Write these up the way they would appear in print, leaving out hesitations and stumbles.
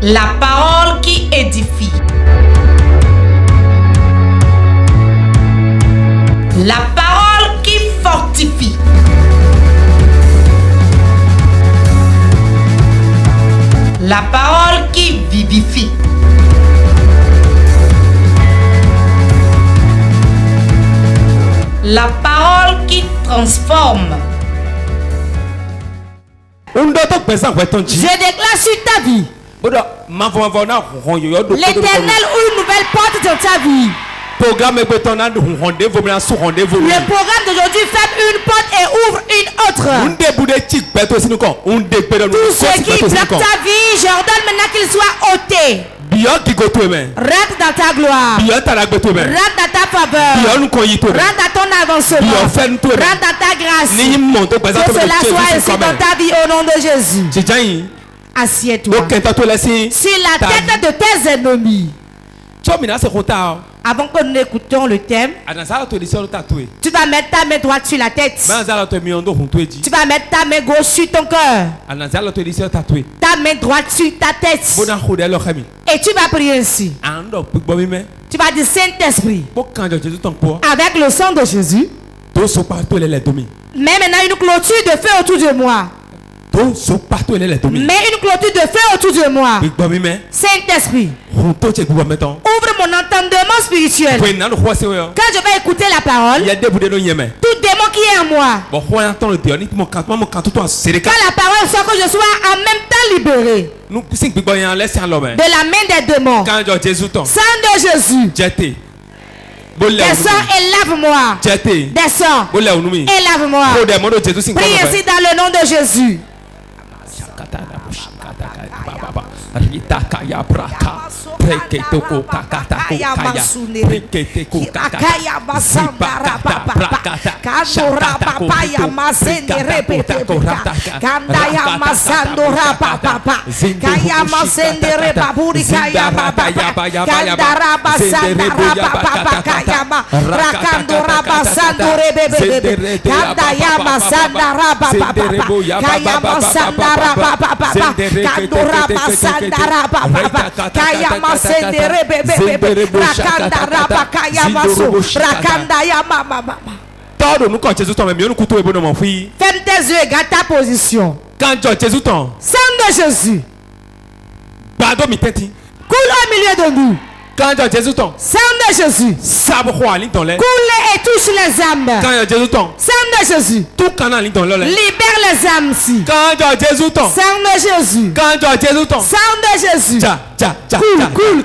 La parole qui édifie. La parole qui fortifie. La parole qui vivifie. La parole qui transforme. Je déclare sur ta vie l'Éternel ouvre une nouvelle porte dans ta vie. Le programme d'aujourd'hui ferme une porte et ouvre une autre. Tout ce qui bloque ta vie, j'ordonne maintenant qu'il soit ôté. Rentre dans ta gloire. Rentre dans ta faveur. Rentre dans ton avancement. Rentre dans ta grâce. Que cela soit ainsi dans ta vie au nom de Jésus. Assieds-toi sur la tête de tes ennemis. Avant que nous n'écoutions le thème, tu vas mettre ta main droite sur la tête. Tu vas mettre ta main gauche sur ton cœur. Ta main droite sur ta tête. Et tu vas prier ainsi. Tu vas dire Saint-Esprit, avec le sang de Jésus, mets maintenant une clôture de feu autour de moi. Mets une clôture de feu autour de moi. Saint-Esprit, ouvre mon entendement spirituel. Quand je vais écouter la parole, tout démon qui est en moi, quand la parole soit que je sois en même temps libéré de la main des démons. Sang de Jésus, descends et lave-moi. Descends et lave-moi. Prie ainsi dans le nom de Jésus. Kaya braka preke toko kakata kaya preke kaya basambara papa kandora papa ya masende repete kandaya masandora papa kaya masende repaburi kaya papa kandara basandara papa kaya rakandora basandore bebe kandaya masandara papa kaya masandara papa kandora basandara kaya masendere bebe rakanda raba kaya maso rakanda ya mama. Ferme tes yeux et garde ta position. Sang de Jésus, coule au milieu de nous. Sang de Jésus, coule et touche les âmes. Sang de Jésus, libère les âmes si. Sang de Jésus, sang de Jésus, coule.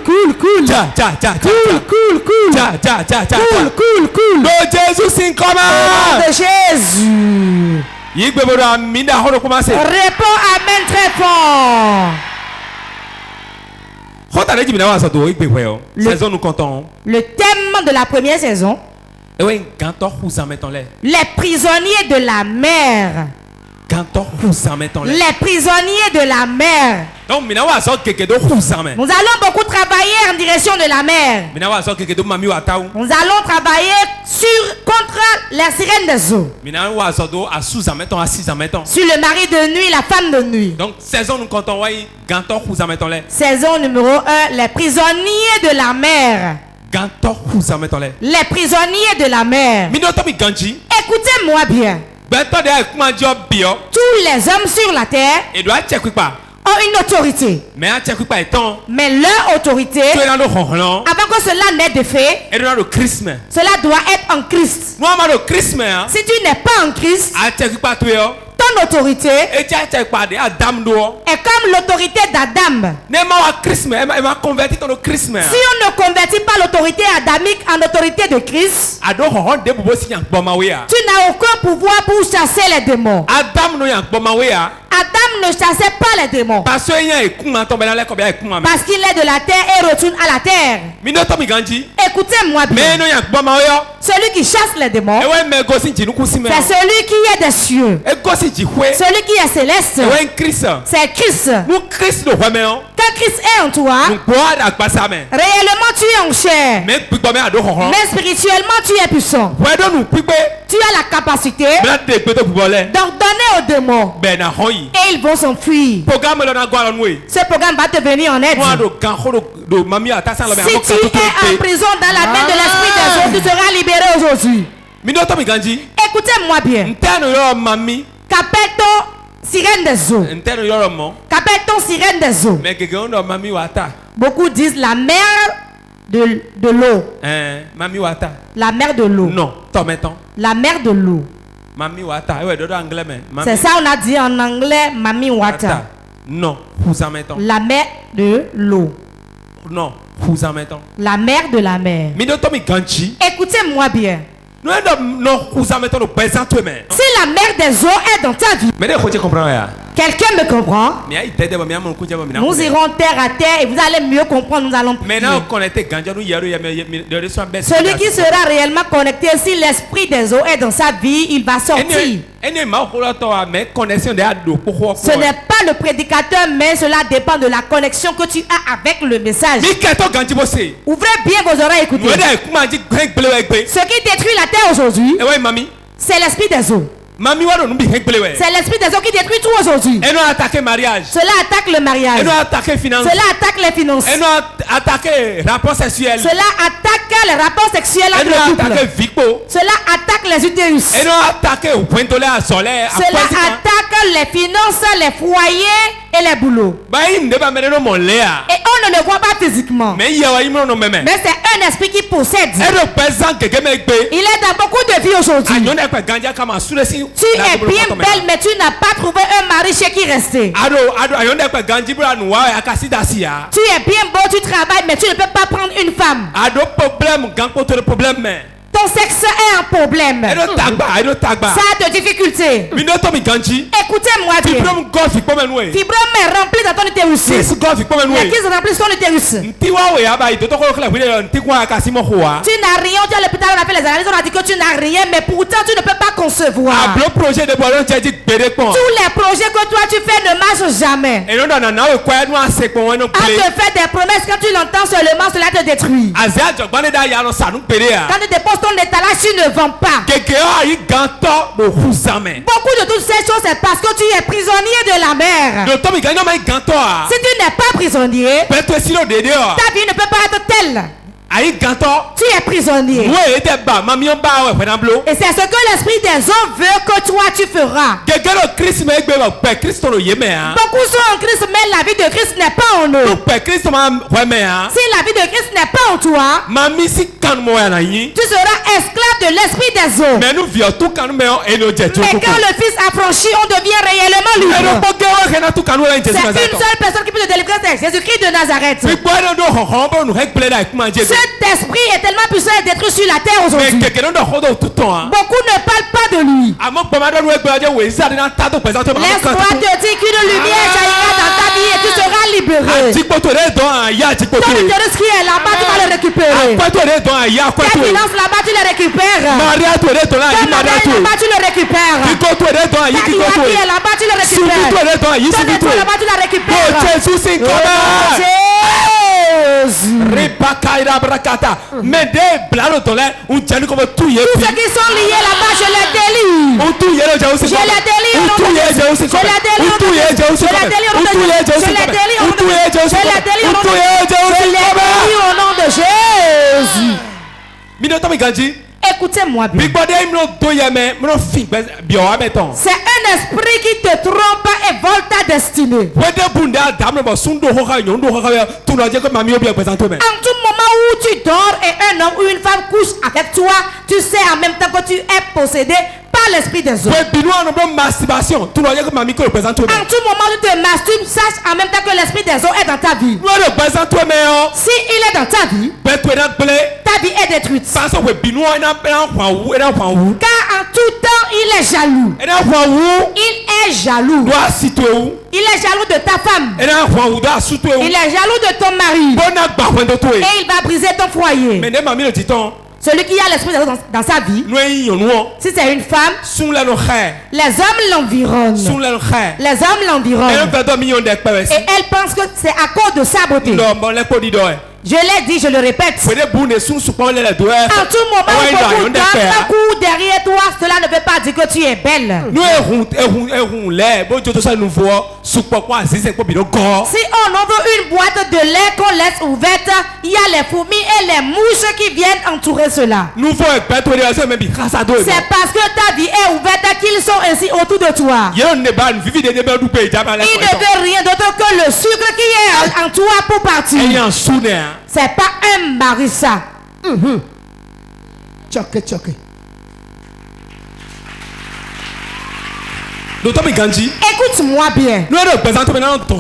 De Jésus. Réponds amen très fort. Le thème de la première saison, les prisonniers de la mer. Les prisonniers de la mer. Nous allons beaucoup travailler en direction de la mer. Nous allons travailler contre la sirène des eaux. Sur le mari de nuit, la femme de nuit. Donc, saison numéro 1, les prisonniers de la mer. Les prisonniers de la mer. Écoutez-moi bien. Tous les hommes sur la terre ont une autorité. Mais leur autorité, avant que cela n'ait de fait, cela doit être en Christ. Si tu n'es pas en Christ, ton autorité est comme l'autorité d'Adam. Si on ne convertit pas l'autorité adamique en autorité de Christ, tu n'as aucun pouvoir pour chasser les démons. Adam ne chassait pas les démons parce qu'il est de la terre et retourne à la terre. Écoutez-moi bien. Celui qui chasse les démons, c'est celui qui est des cieux. Celui qui est céleste, c'est Christ. Quand quand Christ est en toi, réellement tu es en chair. Mais spirituellement tu es puissant. Tu as la capacité d'ordonner aux démons. Et ils vont s'enfuir. Ce programme va te venir en aide. Si tu es en prison dans la main de l'esprit des autres, tu seras libéré aujourd'hui. Écoutez-moi bien. Qu'appelle-t-on sirène des eaux? Qu'appelle-t-on sirène des eaux? Beaucoup disent la mer de l'eau. La mer de l'eau. Non, la mer de l'eau. C'est ça on a dit en anglais Mami Water. Non, la mer de l'eau. Non, la mer de la mer. Écoutez-moi bien. Si la mer des eaux est dans ta vie, quelqu'un me comprend? Nous irons terre à terre et vous allez mieux comprendre. Nous allons prier. Celui qui sera réellement connecté, si l'esprit des eaux est dans sa vie, il va sortir. Ce n'est pas le prédicateur, mais cela dépend de la connexion que tu as avec le message. Ouvrez bien vos oreilles, écoutez. Ce qui détruit la terre aujourd'hui, c'est l'esprit des eaux. C'est l'esprit des eaux qui détruit tout aujourd'hui. Cela attaque le mariage. Cela attaque les finances. Cela attaque les rapports sexuels entre le couple. Cela attaque les utérus. Cela attaque les finances, les foyers et les boulots. Et on ne le voit pas physiquement. Mais c'est un esprit qui possède. Il est dans beaucoup de vies aujourd'hui. Tu es bien belle, mais tu n'as pas trouvé un mari chez qui rester. Tu es bien beau, tu travailles, mais tu ne peux pas prendre une femme. Ton sexe est un problème. Ça a de difficultés. Écoutez-moi bien. Fibrome est rempli dans ton utérus. Les kysts remplissent ton utérus. Tu n'as rien. Tu as l'hôpital, on a fait les analyses, on a dit que tu n'as rien, mais pourtant tu ne peux pas concevoir. Tous les projets que toi tu fais ne marchent jamais. À te faire des promesses, quand tu l'entends seulement, cela te détruit. Quand tu déposes ton étalage, tu ne vends pas. Beaucoup de toutes ces choses, c'est parce que tu es prisonnier de la mer. Si tu n'es pas prisonnier, ta vie ne peut pas être telle. Tu es prisonnier. Et c'est ce que l'esprit des hommes veut que toi tu feras. Beaucoup sont en Christ, mais la vie de Christ n'est pas en eux. Si la vie de Christ n'est pas en toi, tu seras esclave de l'esprit des hommes. Mais quand le Fils a franchi, on devient réellement libre. C'est une seule personne qui peut te délivrer, c'est Jésus-Christ de Nazareth. Cet esprit est tellement puissant et détruit sur la terre aujourd'hui. Beaucoup ne parlent pas de lui. Laisse-moi te dire qu'une lumière jaillira dans ta vie et tu seras libéré. Ton utérus qui est là-bas, tu vas le récupérer. Tes finances là-bas, tu les récupères. Ton mariage là-bas, tu le récupères. Ta qui est là-bas, tu le récupères. Ton étoile là-bas, tu la récupères. Mais des blagues dans l'air, tous ceux qui sont liés là-bas, je les délivre. Je les délivre au nom de Jésus. Écoutez-moi bien. C'est un esprit qui te trompe et vole ta destinée. En tout moment où tu dors et un homme ou une femme couche avec toi, tu sais en même temps que tu es possédé par l'esprit des hommes. En tout moment où tu te masturbes, sache en même temps que l'esprit des hommes est dans ta vie. Si il est dans ta vie, ta vie est détruite. Car en tout temps, il est jaloux. Il est jaloux. Il est jaloux de ta femme. Il est jaloux de ton mari. Et il va briser ton foyer. Celui qui a l'esprit des autres dans sa vie. Si c'est une femme, les hommes l'environnent. Les hommes l'environnent. Et elle pense que c'est à cause de sa beauté. Je l'ai dit, je le répète. En tout moment, beaucoup d'hommes courent derrière toi, cela ne veut pas dire que tu es belle. Si on ouvre une boîte de lait qu'on laisse ouverte, il y a les fourmis et les mouches qui viennent entourer cela. C'est parce que ta vie est ouverte qu'ils sont ainsi autour de toi. Il ne veut rien d'autre que le sucre qui est en toi pour partir. C'est pas un mari ça. Écoute-moi bien.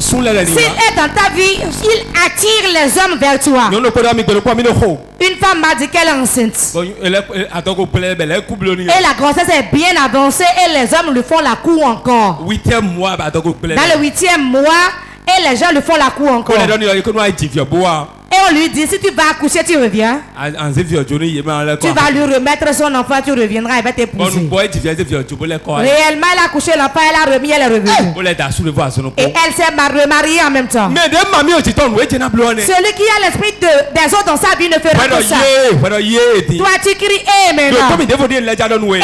S'il est dans ta vie, il attire les hommes vers toi. Une femme m'a dit qu'elle est enceinte. Et la grossesse est bien avancée et les hommes lui font la cour encore. Dans le 8e mois, et les gens lui font la cour encore. Et on lui dit, si tu vas accoucher, tu reviens. Tu vas lui remettre son enfant, tu reviendras, il va t'épouser. Réellement, elle a accouché l'enfant, elle a remis, elle est revenue. Et elle s'est remariée en même temps. Celui qui a l'esprit des autres dans sa vie ne fera que ça. Toi, tu cries, eh, maintenant.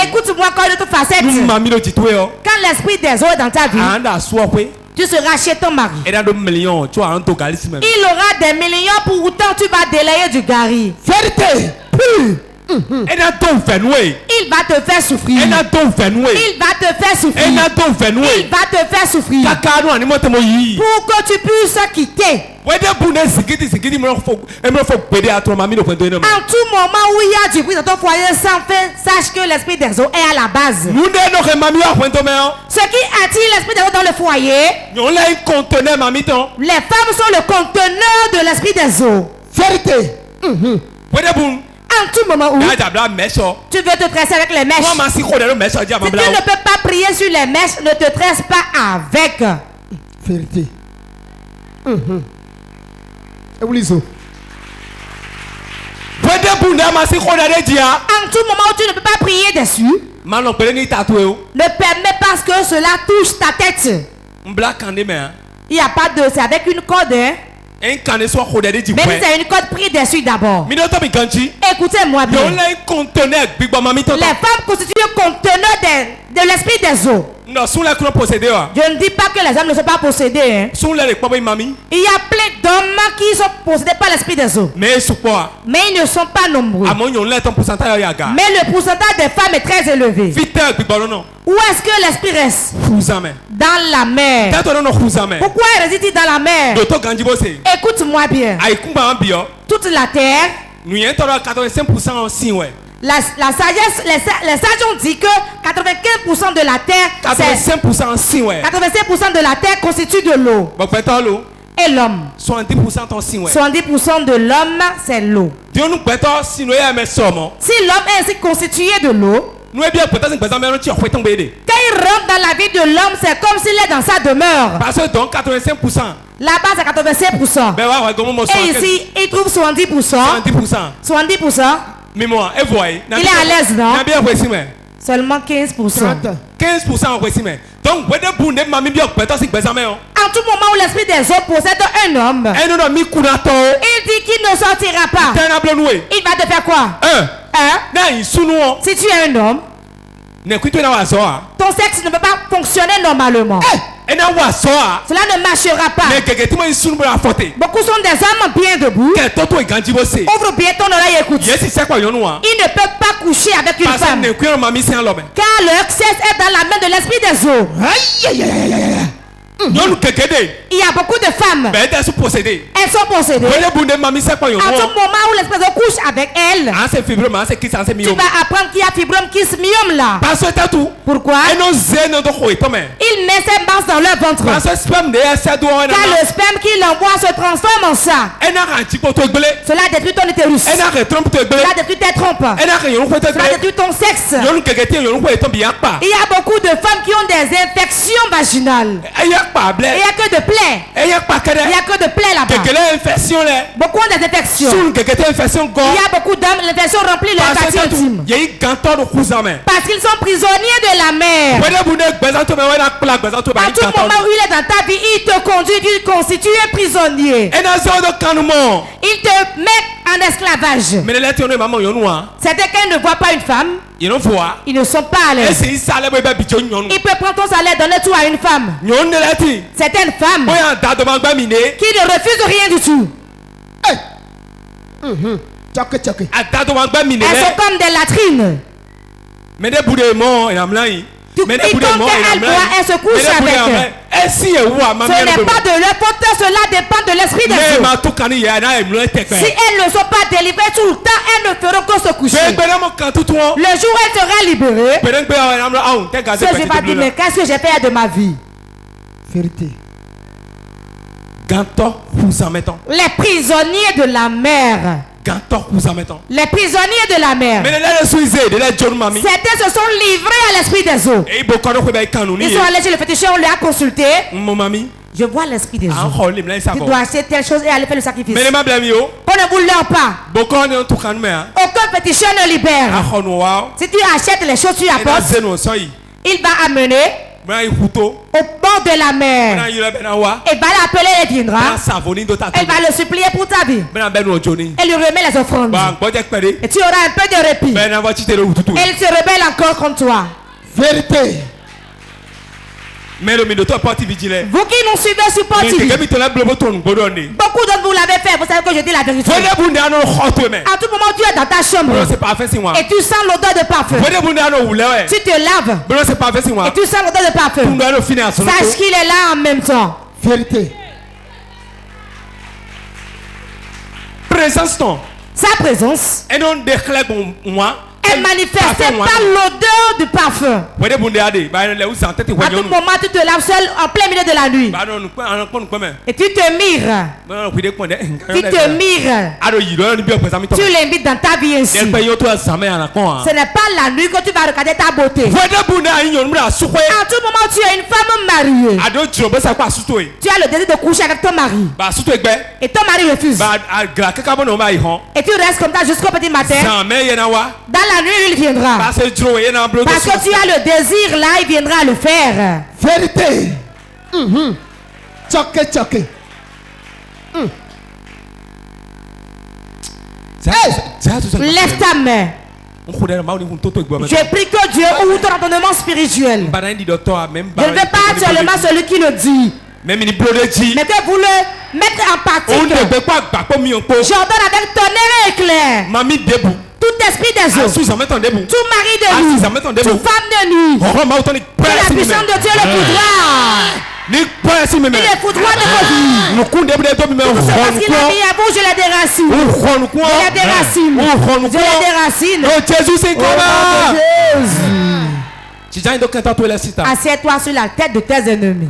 Écoute-moi quand une autre facette. Quand l'esprit des autres dans ta vie, tu seras chez ton mari. Il aura des millions, pour autant tu vas délayer du gari. Vérité. Il va te faire souffrir. Il va te faire souffrir. Il va te faire souffrir. Pour que tu puisses quitter. En tout moment où il y a du bruit dans ton foyer sans fin, sache que l'esprit des eaux est à la base. Ce qui attire l'esprit des eaux dans le foyer, les femmes sont le conteneur de l'esprit des eaux. Vérité. En tout moment où tu veux te tresser avec les mèches, si tu ne peux pas prier sur les mèches, ne te tresse pas avec. Vérité. En tout moment où tu ne peux pas prier dessus, ne permets pas que cela touche ta tête. Il n'y a pas de... C'est avec une corde, hein? Même si c'est une corde prise dessus d'abord. Écoutez-moi bien. Les femmes constituent le conteneur de l'esprit des eaux. Je ne dis pas que les hommes ne sont pas possédés. Hein. Il y a plein d'hommes qui sont possédés par l'esprit des eaux. Mais ils ne sont pas nombreux. Mais le pourcentage des femmes est très élevé. Où est-ce que l'esprit reste? Dans la mer. Pourquoi réside-t-il dans la mer? Écoute-moi bien. Toute la terre. La sagesse, les sages ont dit que 95% de la terre, 85% de la terre constitue de l'eau. Et l'homme, 70% de l'homme, c'est l'eau. Si l'homme est ainsi constitué de l'eau, quand il rentre dans la vie de l'homme, c'est comme s'il est dans sa demeure. Là-bas, c'est 85%. Et ici, il trouve 70%. 70%. Il est à l'aise, non? Seulement 15%. 15%. Donc, en tout moment où l'esprit des autres possède un homme, il dit qu'il ne sortira pas. Il va te faire quoi? Si tu es un homme, ton sexe ne peut pas fonctionner normalement. Cela ne marchera pas. Beaucoup sont des hommes bien debout. Ouvre bien ton oreille et écoute. Ils ne peuvent pas coucher avec une femme, car leur sexe est dans la main de l'esprit des eaux. Il y a beaucoup de femmes. Elles sont possédées. En tout moment où l'esprit de couche avec elles, tu vas apprendre qu'il y a fibrome kiss myome là. Pourquoi? Il met ses masses dans leur ventre, car le sperme qu'il envoie se transforme en ça. Cela détruit ton utérus. Cela détruit tes trompes. Cela détruit ton sexe. Il y a beaucoup de femmes qui ont des infections vaginales. il n'y a que de plaies. Il n'y a que de plaies là-bas. Beaucoup ont des infections. Il y a beaucoup d'hommes, l'infection remplit leur quartier intime. Parce qu'ils sont prisonniers de la mer. À tout moment où il est dans ta vie, il te conduit, il te constitue un prisonnier. Il te met en esclavage. Certains quand ils ne voient pas une femme, ils ne sont pas à l'aise. Il peut prendre ton salaire, donner tout à une femme. Certaines femmes qui ne refusent rien du tout. Elles sont comme des latrines. Il tombe qu'elle boit, elle se couche avec elle. Ce n'est pas de leur faute, cela dépend de l'esprit de Dieu. Si elles ne sont pas délivrées tout le temps, elles ne feront que se coucher. Le jour où elle sera libérée, je vais dire, mais qu'est-ce que j'ai fait de ma vie? Vérité. Les prisonniers de la mer. Les prisonniers de la mer. Certains se sont livrés à l'esprit des eaux. Ils sont allés chez le féticheur, on les a consultés. Je vois l'esprit des eaux. Tu dois acheter telle chose et aller faire le sacrifice. On ne vous leurre pas. Aucun féticheur ne libère. Si tu achètes les choses, tu apportes. Il va amener au bord de la mer. Il va l'appeler, il viendra. Elle va le supplier pour ta vie. Elle lui remet les offrandes. Et tu auras un peu de répit. Elle se rebelle encore contre toi. Vérité. Vous qui nous suivez sur Port TV, beaucoup d'entre vous l'avez fait, vous savez que je dis la vérité. À tout moment tu es dans ta chambre et tu sens l'odeur de parfum. Tu te laves et tu sens l'odeur de parfum. Sache qu'il est là en même temps. Vérité. Sa présence est manifestée par l'odeur du parfum. À tout moment tu te laves seul en plein milieu de la nuit et tu te mires. Tu te mires. Tu l'invites dans ta vie ainsi. Ce n'est pas la nuit que tu vas regarder ta beauté. À tout moment tu es une femme mariée. Tu as le désir de coucher avec ton mari et ton mari refuse. Et tu restes comme ça jusqu'au petit matin. Dans la nuit il viendra. Parce que tu as le désir là, il viendra le faire. Vérité. Tchoké. Lève ta main. Je prie que Dieu ouvre ton entendement spirituel. Je ne veux pas seulement celui qui le dit, mais que vous le mettez en pratique. J'ordonne avec tonnerre et éclair. Tout esprit des eaux, tout mari de nuit, toute femme de nuit, que la puissance de Dieu le foudroie. Il est foudroie de vos vies. Tout ce parce qu'il a mis à vous, je les déracine. Je les déracine. Je les déracine. Assieds-toi sur la tête de tes ennemis.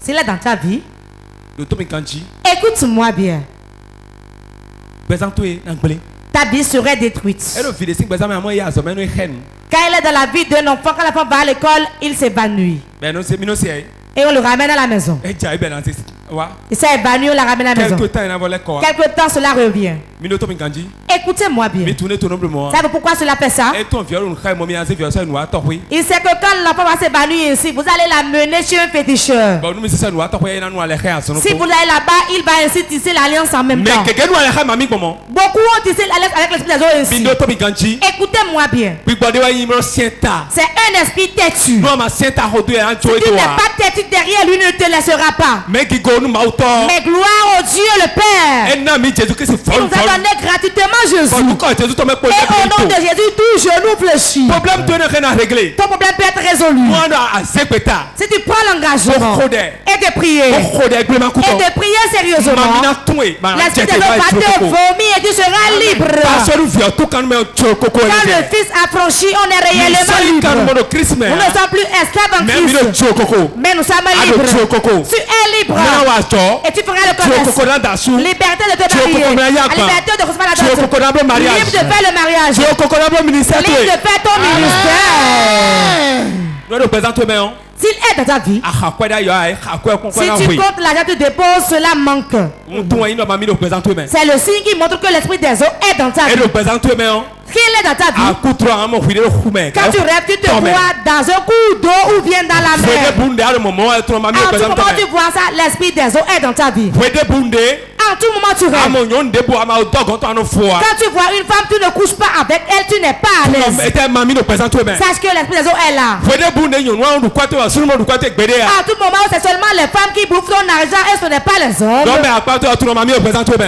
S'il est dans ta vie, écoute-moi bien. Ta vie serait détruite. Quand elle est dans la vie d'un enfant, quand la femme va à l'école, il s'évanouit. Et on le ramène à la maison. Il s'est évanoui, on la ramène à la maison. Quelque temps, cela revient. Écoutez-moi bien. Savez-vous pourquoi cela fait ça? Il sait que quand l'enfant va s'évanouir ici, vous allez la mener chez un féticheur. Si vous allez là-bas, il va ainsi tisser l'alliance en même temps. Beaucoup ont tissé l'alliance avec l'esprit des autres ainsi. Écoutez-moi bien. C'est un esprit têtu. Si tu n'es pas têtu derrière lui, ne te laissera pas. Mais gloire au Dieu le Père. Il nous a donné gratuitement Jésus. Et au nom de Jésus, tout genou fléchit. Ton problème peut être résolu. Si tu prends l'engagement et de prier, sérieusement, l'esprit de l'autre va te vomir et tu seras libre. Quand le Fils a franchi, on est réellement libre. Nous ne sommes plus esclaves en Christ, mais nous sommes libres. Tu es libre et tu feras le commerce. Liberté de te marier, liberté de recevoir la dot, libre de faire le mariage, libre de faire ton ministère. S'il est dans ta vie, si tu comptes l'argent que tu déposes, cela manque. C'est le signe qui montre que l'esprit des eaux est dans ta vie. Qu'il est dans ta vie. Quand tu rêves, tu te vois dans un coup d'eau ou bien dans la mer. À tout moment tu vois ça, l'esprit des eaux est dans ta vie. À tout moment tu rêves. Quand tu vois une femme, tu ne couches pas avec elle, tu n'es pas à l'aise. Sache que l'esprit des eaux est là. À tout moment, c'est seulement les femmes qui bouffent ton argent et ce n'est pas les hommes.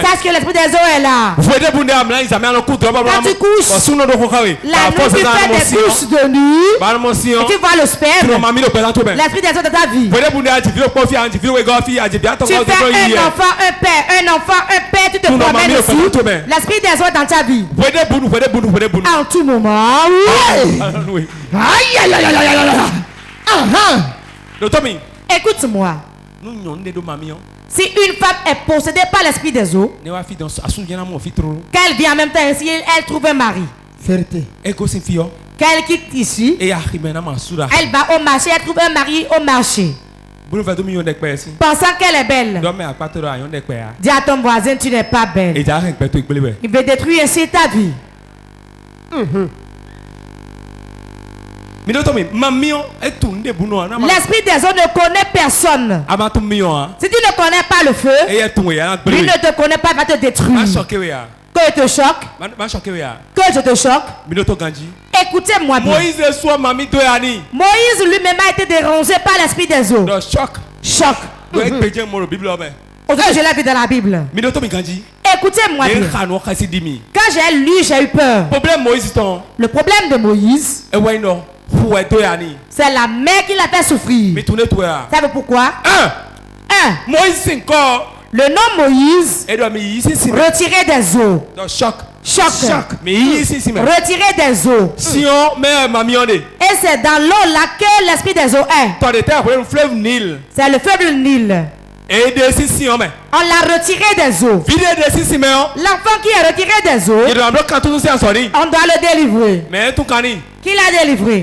Sache que l'esprit des eaux est là. Quand tu couches, la nuit tu fais des couches de nuit et tu vois le sperme. L'esprit des eaux de ta vie. Tu fais un enfant, un père, tu te promènes ici. L'esprit des eaux est dans ta vie. En tout moment. Aïe, aïe, aïe, aïe, aïe. Écoute-moi. Si une femme est possédée par l'esprit des eaux, qu'elle vient en même temps ici, elle trouve un mari. Vérité. Qu'elle quitte ici, elle va au marché, elle trouve un mari au marché. Pensant qu'elle est belle. Dis à ton voisin, tu n'es pas belle. Il veut détruire ainsi ta vie. L'esprit des eaux ne connaît personne. Si tu ne connais pas le feu, lui ne te connaît pas, il va te détruire. Que je te choque. Que je te choque. Écoutez-moi bien. Moïse lui-même a été dérangé par l'esprit des eaux. Choc. Aujourd'hui, je l'ai vu dans la Bible. Écoutez-moi bien. Quand j'ai lu, j'ai eu peur. Le problème de Moïse, c'est la mer qui l'a fait souffrir. Vous savez pourquoi? Le nom Moïse, retiré des eaux. Choc. Retiré des eaux. Et c'est dans l'eau là que l'esprit des eaux est. C'est le fleuve Nil. On l'a retiré des eaux. L'enfant qui est retiré des eaux, on doit le délivrer. Qui l'a délivré?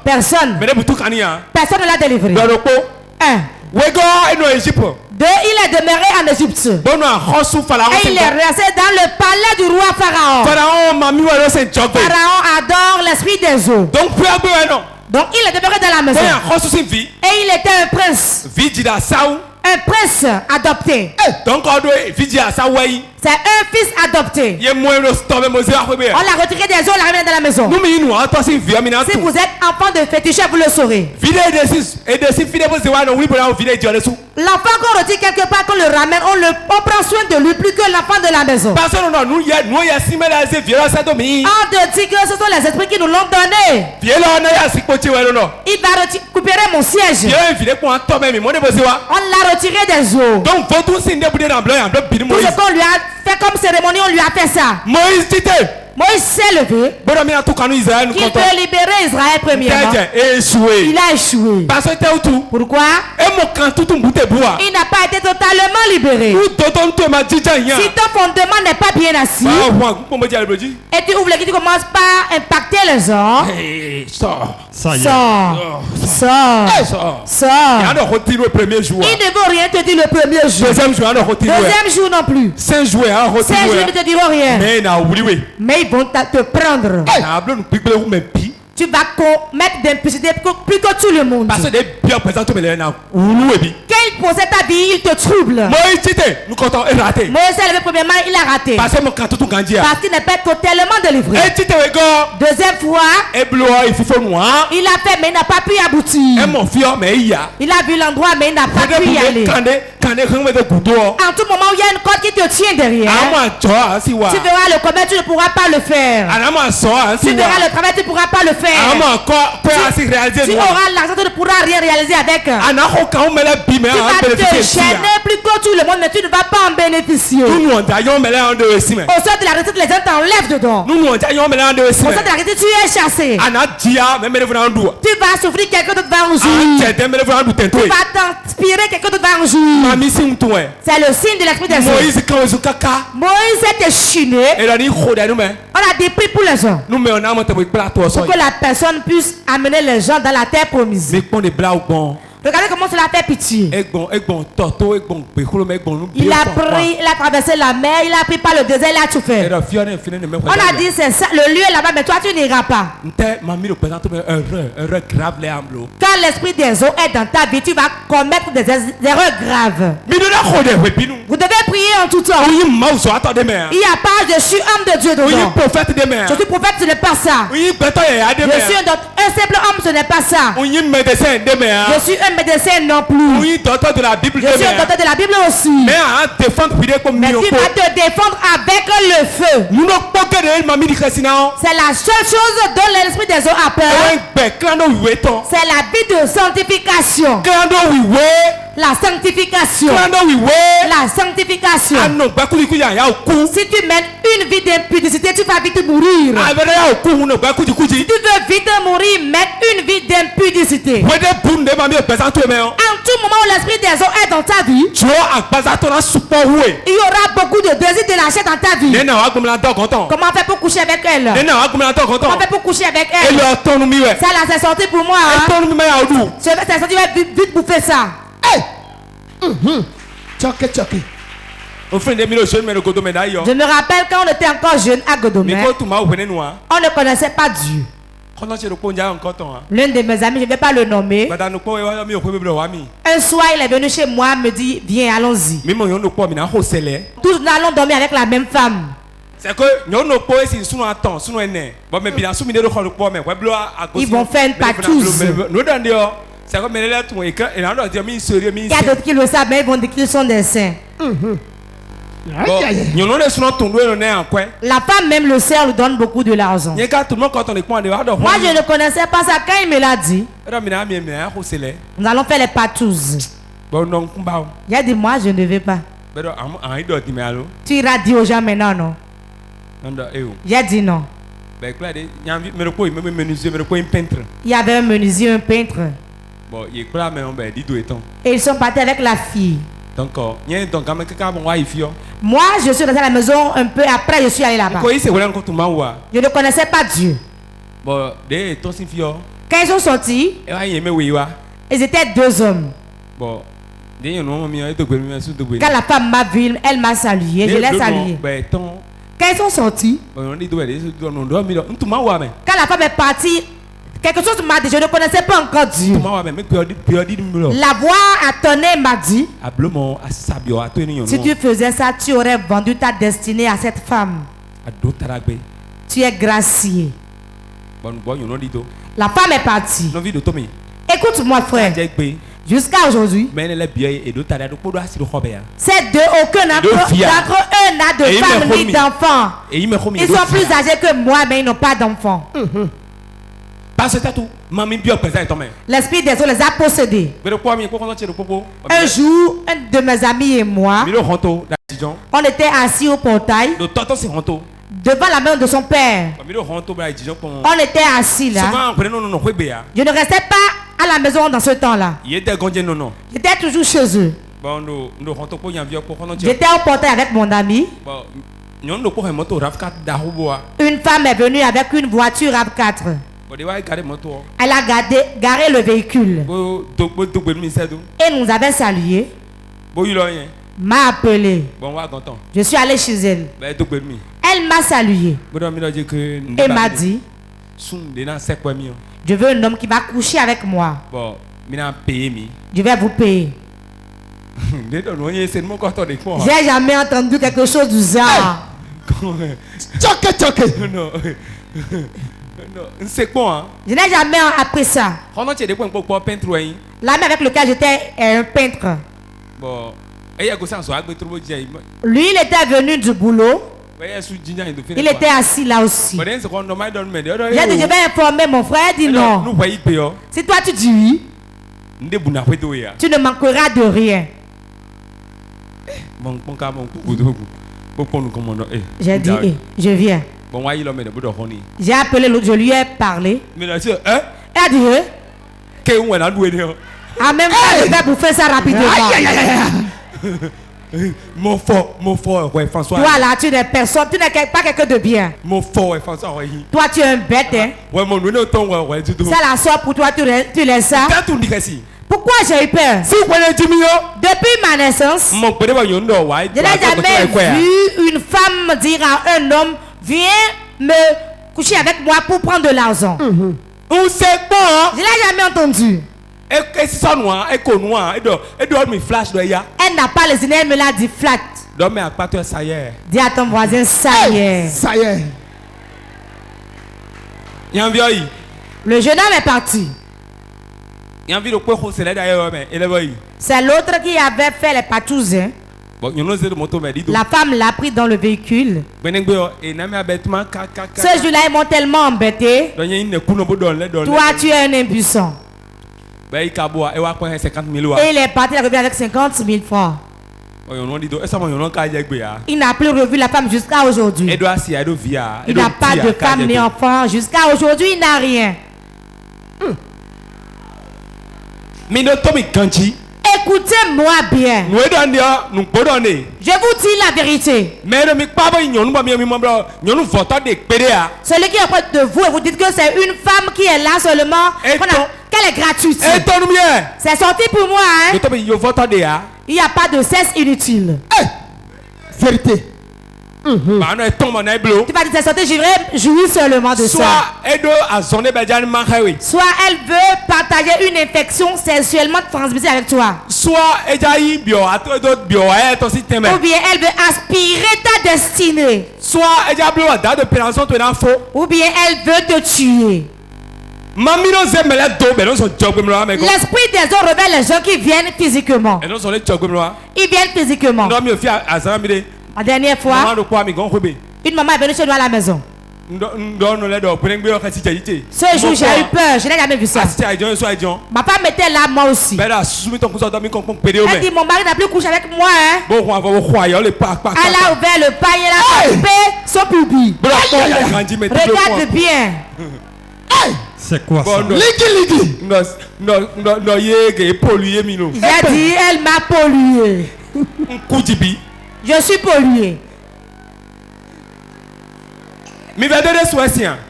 Personne. Personne ne l'a délivré. Deux, il est demeuré en Égypte. Et il est resté dans le palais du roi Pharaon. Pharaon adore l'esprit des eaux. Donc il est demeuré dans la maison. Et il était un prince. Un prince adopté. C'est un fils adopté. On l'a retiré des eaux, on l'a ramené dans la maison. Si vous êtes enfant de féticheur, vous le saurez. L'enfant qu'on retire quelque part, qu'on le ramène, on prend soin de lui plus que l'enfant de la maison. On te dit que ce sont les esprits qui nous l'ont donné. Il va récupérer mon siège. On l'a retiré des eaux. Tout ce qu'on lui a fait comme cérémonie, on lui a fait ça. Moïse s'est levé. Qu'il peut libérer Israël premièrement. Il a échoué. Pourquoi? Il n'a pas été totalement libéré. Si ton fondement n'est pas bien assis, et tu ouvres l'église, tu commences par impacter les gens. Sors. Il ne veut rien te dire le premier jour. Deuxième jour non plus. 5 jours ne te diront rien. Mais ils vont te prendre. Tu vas commettre d'impudicité plus que tout le monde. Quand il possède ta vie, il te trouble. Moïse s'est levé premièrement, il a raté. Parce qu'il n'est pas totalement délivré. Deuxième fois, il a fait mais il n'a pas pu aboutir. Il a vu l'endroit mais il n'a pas pu y aller. En tout moment où il y a une corde qui te tient derrière, tu verras le commerce, tu ne pourras pas le faire. Tu verras le travail, tu ne pourras pas le faire. Tu auras l'argent, tu ne pourras rien réaliser avec. Tu vas te gêner plus plus que tout le monde, mais tu ne vas pas en bénéficier. Au sort de la retraite, les gens t'enlèvent dedans. Au sort de la retraite, tu es chassé. Tu vas souffrir, quelqu'un d'autre va rougir. Tu vas t'inspirer, quelqu'un d'autre va rougir. C'est le signe de l'esprit des hommes. Moïse est chiné. On a des prix pour les gens. Pour que la personne puisse amener les gens dans la terre promise. Regardez comment cela fait pitié. Il a traversé la mer, il a pris par le désert, il a tout fait. On a dit c'est ça, le lieu est là-bas, mais toi tu n'iras pas. Quand l'esprit des eaux est dans ta vie, tu vas commettre des erreurs graves. Vous devez prier en tout temps. Il n'y a pas, je suis homme de Dieu dedans. Je suis prophète, ce n'est pas ça. Je suis un simple homme, ce n'est pas ça. Je suis un médecin non plus. Je suis un docteur de la Bible aussi. Mais tu vas te défendre avec le feu. C'est la seule chose dont l'esprit des eaux a peur. C'est la vie de sanctification. La sanctification. La sanctification. Si tu mènes une vie d'impudicité, tu vas vite mourir. Si tu veux vite mourir, mets une vie d'impudicité. En tout moment où l'esprit des eaux est dans ta vie, il y aura beaucoup de désirs de la chair dans ta vie. Comment faire pour coucher avec elle? Comment faire pour coucher avec elle? Ça là, c'est sorti pour moi. C'est sorti, vite bouffer ça. Je me rappelle quand on était encore jeune à Godomé, on ne connaissait pas Dieu. L'un de mes amis, je ne vais pas le nommer, un soir il est venu chez moi, me dit viens, allons-y. Tous nous allons dormir avec la même femme. Ils vont faire une partouze. Il y a d'autres qui le savent, mais ils vont dire qu'ils sont des saints. La femme même le sert, lui donne beaucoup de l'argent. Moi je ne connaissais pas ça quand il me l'a dit. Nous allons faire les partous. Il a dit moi je ne vais pas. Tu iras dire aux gens maintenant non. Il a dit non. Il y avait un menuisier, un peintre. Et ils sont partis avec la fille. Moi, je suis resté à la maison un peu après, je suis allé là-bas. Je ne connaissais pas Dieu. Quand ils sont sortis, ils étaient deux hommes. Quand la femme m'a vu, elle m'a salué, je l'ai salué. Quand ils sont sortis, quand la femme est partie, quelque chose m'a dit, je ne connaissais pas encore Dieu. La voix à tonner m'a dit, si tu faisais ça, tu aurais vendu ta destinée à cette femme. Tu es gracié. La femme est partie. Écoute-moi frère. Jusqu'à aujourd'hui, ces deux, aucun d'entre eux n'a de femme ni d'enfant. Ils sont plus âgés que moi, mais ils n'ont pas d'enfant. L'esprit des eaux les a possédés. Un jour, un de mes amis et moi, on était assis au portail devant la maison de son père. On était assis là. Je ne restais pas à la maison dans ce temps-là. J'étais toujours chez eux. J'étais au portail avec mon ami. Une femme est venue avec une voiture RAV4. Elle a garé le véhicule. Et nous avait salué. M'a appelé. Je suis allé chez elle. Elle m'a salué. Et m'a dit, je veux un homme qui va coucher avec moi. Je vais vous payer. J'ai jamais entendu quelque chose du genre. Je n'ai jamais appris ça. L'ami avec lequel j'étais est un peintre. Lui, il était venu du boulot. Il était assis là aussi. J'ai dit, je vais informer mon frère. Il dit non. Si toi tu dis oui, tu ne manqueras de rien. J'ai dit, je viens. J'ai appelé l'autre, je lui ai parlé. Elle a dit, en même temps, je vais bouffer ça rapidement. Mon fort, ouais, François. Toi là, tu n'es personne, tu n'es pas quelqu'un de bien. Mon fort, ouais, François. Toi, tu es un bête, hein. Ouais, mon nom, ouais, du tout. Ça la sort pour toi, tu laisses ça. Pourquoi j'ai eu peur? Depuis ma naissance, je n'ai jamais vu une femme dire à un homme, viens me coucher avec moi pour prendre de l'argent. Je ne l'ai jamais entendu. Elle n'a pas les yeux, elle me l'a dit flat. Dis à ton voisin, ça y est. Ça y est. Le jeune homme est parti. C'est l'autre qui avait fait les patous. Hein. La femme l'a pris dans le véhicule. Ce jour-là, ils m'ont tellement embêté. Toi, tu es un impuissant. Et il est parti, il est revenu avec 50 000 francs. Il n'a plus revu la femme jusqu'à aujourd'hui. Il n'a pas de femme ni enfant. Jusqu'à aujourd'hui, il n'a rien. Écoutez-moi bien. Je vous dis la vérité. Celui qui est auprès de vous et vous dites que c'est une femme qui est là seulement, qu'elle est gratuite. C'est sorti pour moi. Hein? Il n'y a pas de cesse inutile. Vérité. Tu vas dire c'est sorti, je vais jouir seulement de ça. Soit elle veut partager une infection sexuellement transmissible avec toi. Ou bien elle veut aspirer ta destinée. Ou bien elle veut te tuer. L'esprit des hommes révèle les gens qui viennent physiquement. Ils viennent physiquement. La dernière fois, une maman est venue chez nous à la maison. Ce jour, j'ai eu peur. Je n'ai jamais vu ça. Ma femme était là, moi aussi. Elle dit, mon mari n'a plus couché avec moi. Hein? Elle a ouvert le paille, elle a coupé son pubis. Regarde bien. C'est quoi ça? J'ai dit, elle m'a pollué. Je suis pollué.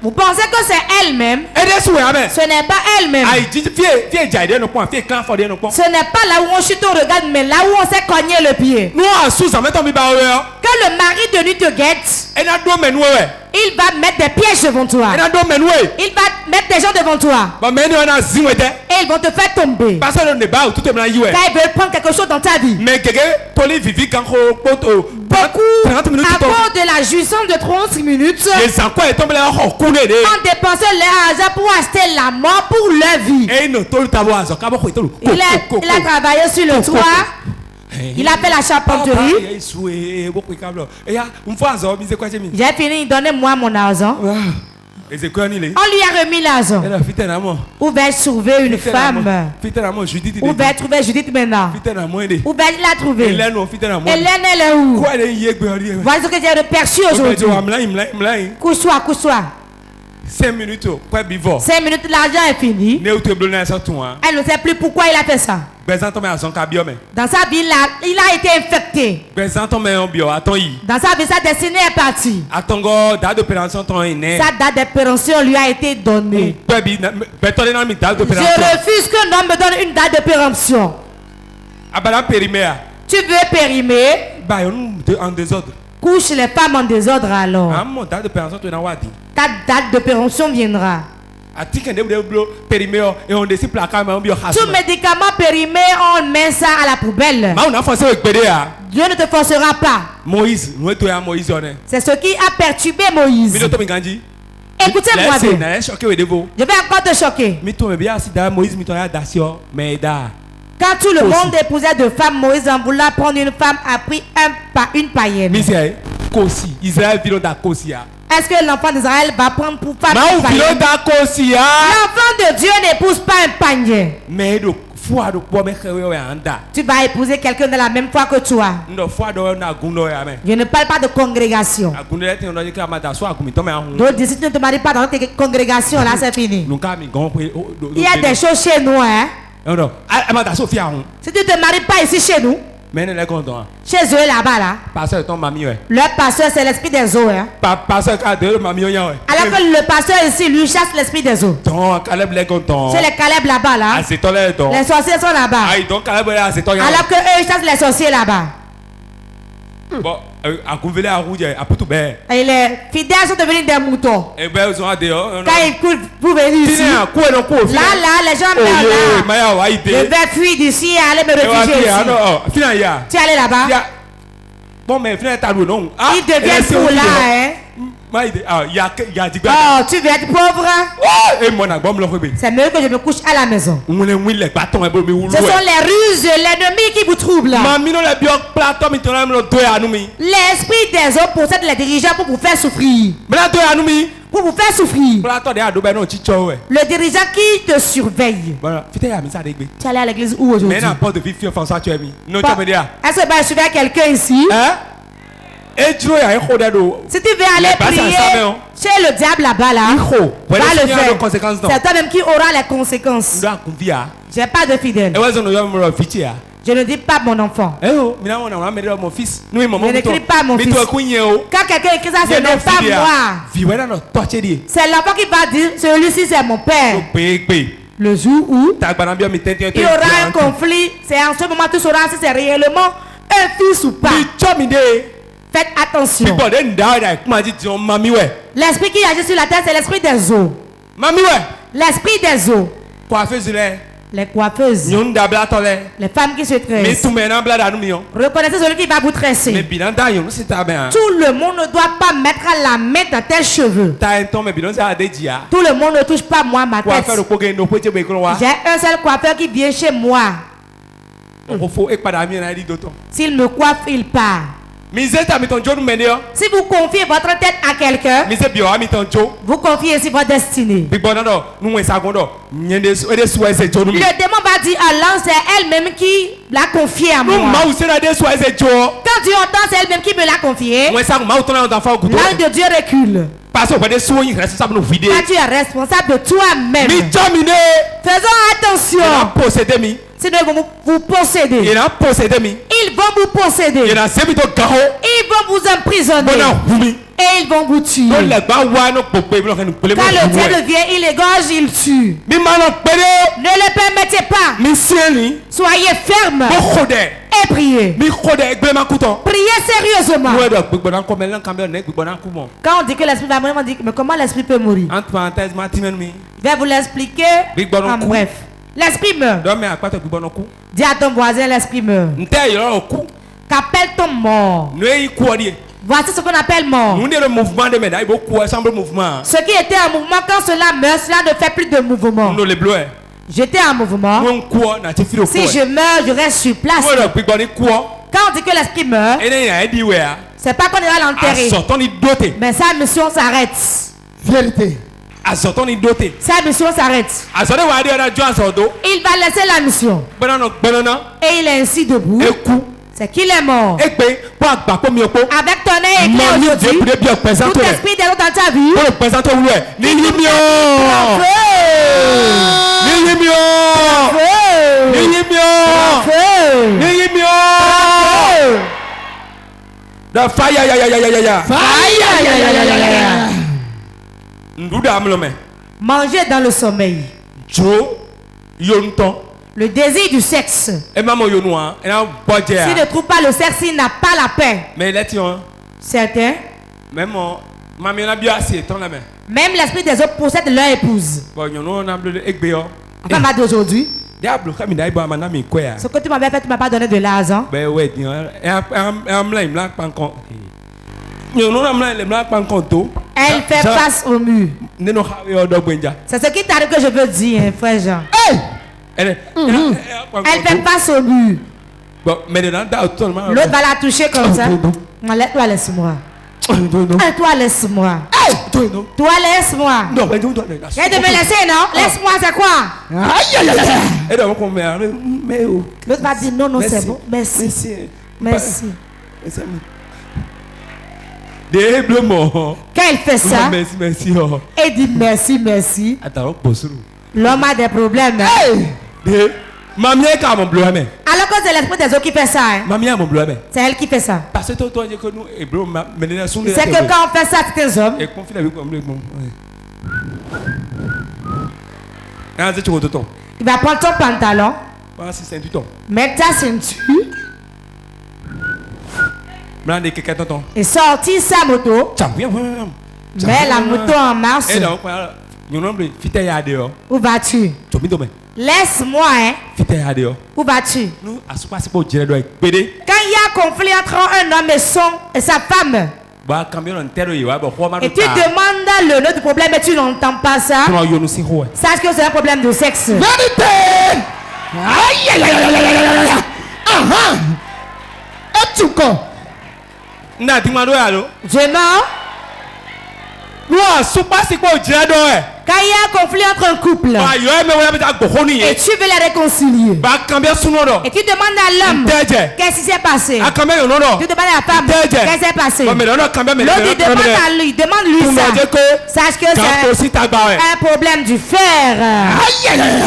Vous pensez que c'est elle-même? Ce n'est pas elle-même. Ce n'est pas là où on chute, on regarde, mais là où on s'est cogné le pied. Que le mari de nuit te guette. Il va mettre des pièges devant toi. Il va mettre des gens devant toi. Et ils vont te faire tomber. Car ils veulent prendre quelque chose dans ta vie. Beaucoup, à cause de la jouissance de 30 minutes, ont dépensé leur argent pour acheter la mort pour leur vie. Il a travaillé sur le toit. Il a fait la charpenterie. J'ai fini, donnez-moi mon argent. On lui a remis l'argent. Où va-t-il trouver une femme? Où va-t-il trouver Judith maintenant? Où va-t-il la trouver? Hélène, elle est où? Voilà ce que j'ai reperçu aujourd'hui. Couche-toi, couche-toi. 5 minutes, 5 minutes, l'argent est fini. Elle ne sait plus pourquoi il a fait ça. Dans sa vie, il a été infecté. Dans sa vie, sa destinée est partie. Sa date d'opération lui a été donnée. Je refuse qu'un homme me donne une date d'opération. Tu veux périmer? En désordre. Couche les femmes en désordre alors. Ta date d'opération viendra. Tout médicament périmé, on met ça à la poubelle. Dieu ne te forcera pas. C'est ce qui a perturbé Moïse. Écoutez-moi bien. Je vais encore te choquer. Quand tout le monde épousait de femmes, Moïse en voulant prendre une femme a pris une païenne. Est-ce que l'enfant d'Israël va prendre pour femme une païenne? L'enfant de Dieu n'épouse pas un panier. Tu vas épouser quelqu'un de la même foi que toi. Je ne parle pas de congrégation. Donc, si tu ne te maries pas dans notre congrégation, là, c'est fini. Il y a des choses chez nous, hein. Si tu ne te maries pas ici chez nous, chez eux là-bas, là, leur pasteur, c'est l'esprit des eaux. Hein. Alors que le pasteur ici, lui, chasse l'esprit des eaux. C'est les Caleb là-bas, là. Les sorciers sont là-bas. Alors que eux, ils chassent les sorciers là-bas. Et les fidèles sont devenus des moutons. Quand ils courent pour venir ici, là, les gens meurent là. Je vais fuir d'ici et aller me réfugier ici. Tu es allé là-bas? Ils deviennent fous là, hein? Oh, tu veux être pauvre? C'est mieux que je me couche à la maison. Ce sont les ruses de l'ennemi qui vous troublent. L'esprit des hommes possède les dirigeants pour vous faire souffrir. Pour vous faire souffrir. Le dirigeant qui te surveille. Tu es allé à l'église où aujourd'hui? Est-ce que je surveille quelqu'un ici? Si tu veux aller prier chez le diable là-bas, là, va le faire. C'est toi-même qui aura les conséquences. J'ai pas de fidèle. Je ne dis pas mon enfant. Je n'écris pas mon fils. Quand quelqu'un écrit ça, ce n'est pas moi. C'est l'enfant qui va dire, celui-ci c'est mon père. Le jour où il y aura un conflit, c'est en ce moment que tu sauras si c'est réellement un fils ou pas. Faites attention. L'esprit qui agit sur la terre, c'est l'esprit des eaux. L'esprit des eaux. Les coiffeuses. Les femmes qui se tressent. Reconnaissez celui qui va vous tresser. Tout le monde ne doit pas mettre la main dans tes cheveux. Tout le monde ne touche pas moi ma tête. J'ai un seul coiffeur qui vient chez moi. S'il me coiffe, il part. Si vous confiez votre tête à quelqu'un, vous confiez aussi votre destinée. Le démon va dire à l'ange, c'est elle-même qui l'a confié à moi. Quand Dieu entend, c'est elle-même qui me l'a confié. L'ange de Dieu recule. Quand tu es responsable de toi-même. Faisons attention. Sinon ils vont vous posséder. Ils vont vous posséder. Ils vont vous emprisonner. Et ils vont vous tuer. Quand le diable vient, il égorge, il tue. Ne le permettez pas. Soyez ferme. Et priez. Priez sérieusement. Quand on dit que l'esprit va mourir, on dit mais comment l'esprit peut mourir? Je vais vous l'expliquer en bref. L'esprit meurt. Dis à ton voisin, l'esprit meurt. Qu'appelle-t-on mort? Voici ce qu'on appelle mort. Ce qui était en mouvement, quand cela meurt, cela ne fait plus de mouvement. J'étais en mouvement. Si je meurs, je reste sur place. Quand on dit que l'esprit meurt, c'est pas qu'on ira l'enterrer. Mais sa mission s'arrête. Vérité. Sa mission s'arrête. Il va laisser la mission. Et il est ainsi debout. C'est qu'il est mort. Avec ton œil éclair aujourd'hui, tout esprit des autres dans ta vie. Manger dans le sommeil. Le désir du sexe. S'il ne trouve pas le sexe, il n'a pas la paix. Certains. Même l'esprit des autres possède leur épouse. Enfin, ma d'aujourd'hui. Ce que tu m'avais fait, tu ne m'as pas donné de l'argent. Elle fait face au mur. C'est ce qui t'arrive que je veux dire, frère Jean. Elle fait face au mur. L'autre va la toucher comme ça. Laisse-moi. Toi, laisse-moi. Toi, laisse-moi. Non, mais Viens de me laisser, non? Laisse-moi, c'est quoi? Aïe, aïe, aïe. Et donc, mais L'autre va dire non, non, c'est bon. Merci. Merci. Des bleus morts. Quand il fait ça, Merci, merci. et dit merci, merci. Attends, bossou. L'homme a des problèmes. Mamie est quand mon bleu, mais. Alors que c'est l'esprit des autres qui fait ça. Hein? Mamie a mon bleu, mais. C'est elle qui fait ça. Parce que toi, que nous, et bleu, mais c'est que quand on fait ça, c'est des hommes. Et confie avec moi, Il va prendre ton pantalon. Mettre ta ceinture. Et sortir sa moto. Mets la moto en marche. Où vas-tu? Laisse-moi, hein. Où vas-tu? Quand il y a conflit entre un homme et sa femme, et tu demandes le nom du problème et tu n'entends pas ça, sache que c'est un problème de sexe. Vérité! Aïe, aïe, aïe, aïe, aïe, aïe, aïe. Es-tu con? Je mens. Quand il y a un conflit entre un couple et tu veux les réconcilier et tu demandes à l'homme qu'est-ce qui s'est passé, tu demandes à la femme qu'est-ce qui s'est passé, l'autre demande-lui ça, sache que c'est un problème du fer. Aïe, aïe, aïe.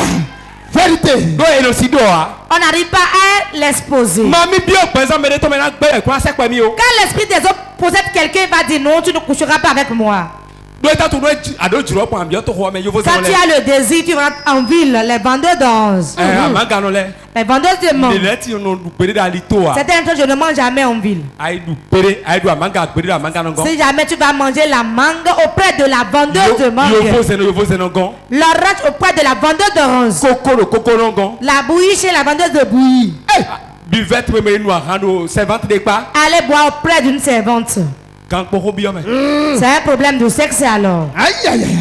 Vérité. On n'arrive pas à l'exposer. Quand l'esprit des autres possède quelqu'un, il va dire non, tu ne coucheras pas avec moi. Quand tu as le désir, tu rentres en ville, les vendeurs d'anges, les vendeurs de mangue. Certaines choses, je ne mange jamais en ville. Si jamais tu vas manger la mangue auprès de la vendeuse de mangue, l'orange auprès de la vendeuse d'orange, la bouillie chez la vendeuse de bouillie, allez boire auprès d'une servante. C'est un problème de sexe alors. Aïe, aïe, aïe.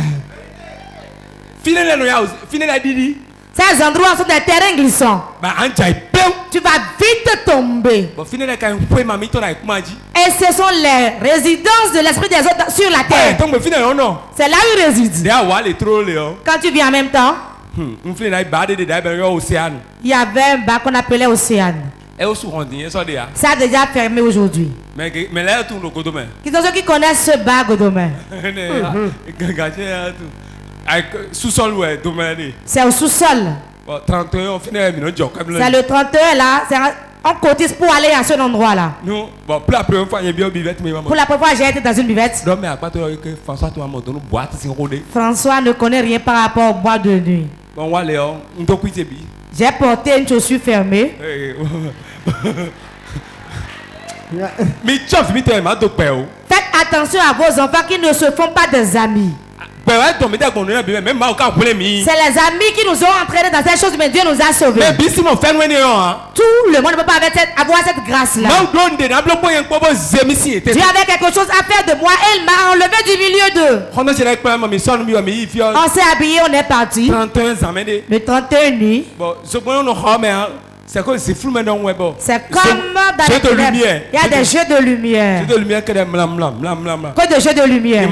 Ces endroits sont des terrains glissants. Tu vas vite tomber. Et ce sont les résidences de l'esprit des autres sur la terre. C'est là où il réside. Quand tu viens en même temps, il y avait un bar qu'on appelait Océane. Ça a déjà fermé aujourd'hui. Qui sont ceux qui connaissent ce bar Godomain? C'est au sous-sol. C'est le 31 là. On cotise pour aller à cet endroit là. Pour la première fois, j'ai été dans une buvette. François ne connaît rien par rapport au bois de nuit. J'ai porté une chaussure fermée. Faites attention à vos enfants qui ne se font pas des amis. C'est les amis qui nous ont entraînés dans cette chose, mais Dieu nous a sauvés. Tout le monde ne peut pas avoir cette grâce-là. Dieu avait quelque chose à faire de moi et il m'a enlevé du milieu d'eux. On s'est habillé, on est parti. Le 31 nuit. C'est comme dans les lumières. Il y a des jeux de lumière. Quoi de jeux de lumière?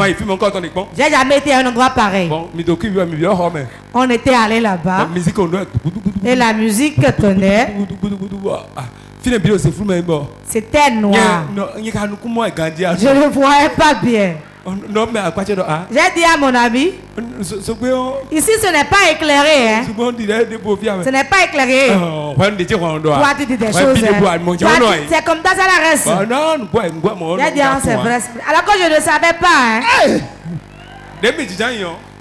J'ai jamais été à un endroit pareil. On était allé là-bas. Et la musique tenait. C'était noir. Je ne voyais pas bien. J'ai dit à mon ami, ici ce n'est pas éclairé. Hein? Ce n'est pas éclairé. Toi tu dis des choses. C'est comme ça la reste. J'ai dit, c'est vrai. Alors que je ne savais pas. Hein?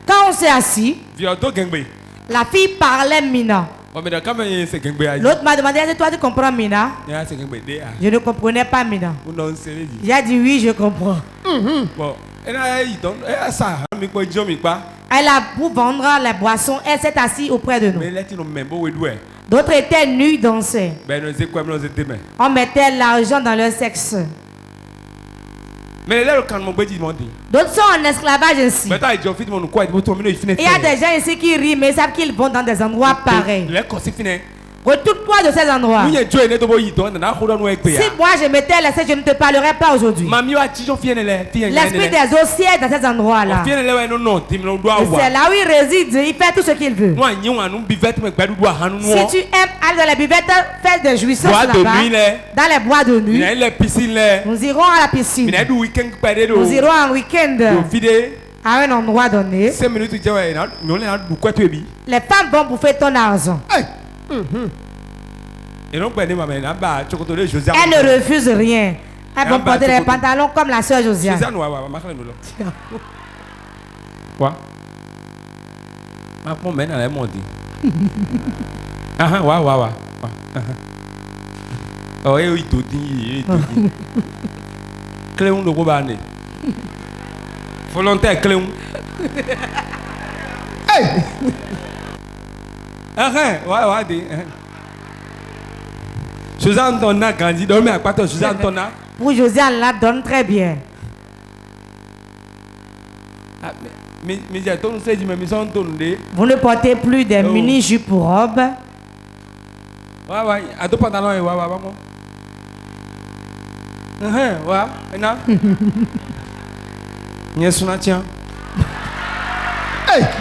Quand on s'est assis, la fille parlait Mina. L'autre m'a demandé, est-ce que toi tu comprends Mina? Je ne comprenais pas Mina. J'ai dit oui, je comprends. Elle a pour vendre les boissons, elle s'est assise auprès de nous. D'autres étaient nus, dansaient. On mettait l'argent dans leur sexe. D'autres sont en esclavage ici. Il y a des gens ici qui rient, mais ils savent qu'ils vont dans des endroits pareils. Retourne-toi de ces endroits. Si moi je m'étais laissé, je ne te parlerai pas aujourd'hui. L'esprit des eaux siège dans ces endroits-là. C'est là où il réside, il fait tout ce qu'il veut. Si tu aimes aller dans les buvettes, fais des jouissances là-bas. Dans les bois de nuit. Nous irons à la piscine. Nous irons en week-end. À un endroit donné. Les femmes vont bouffer ton argent. Elles ne refusent rien. Elles vont porter les pantalons comme la sœur Josiane. Quoi? Oh, il te dit. Cléon de Robane. Volontaire Cléon. Hey! Suzanne Tonna grandit, dormez à quoi toi, Suzanne Tonna? Pour Josiane, la donne très bien. Vous ne portez plus des mini-jupes pour robe. Ouais, à deux pantalons, ouais.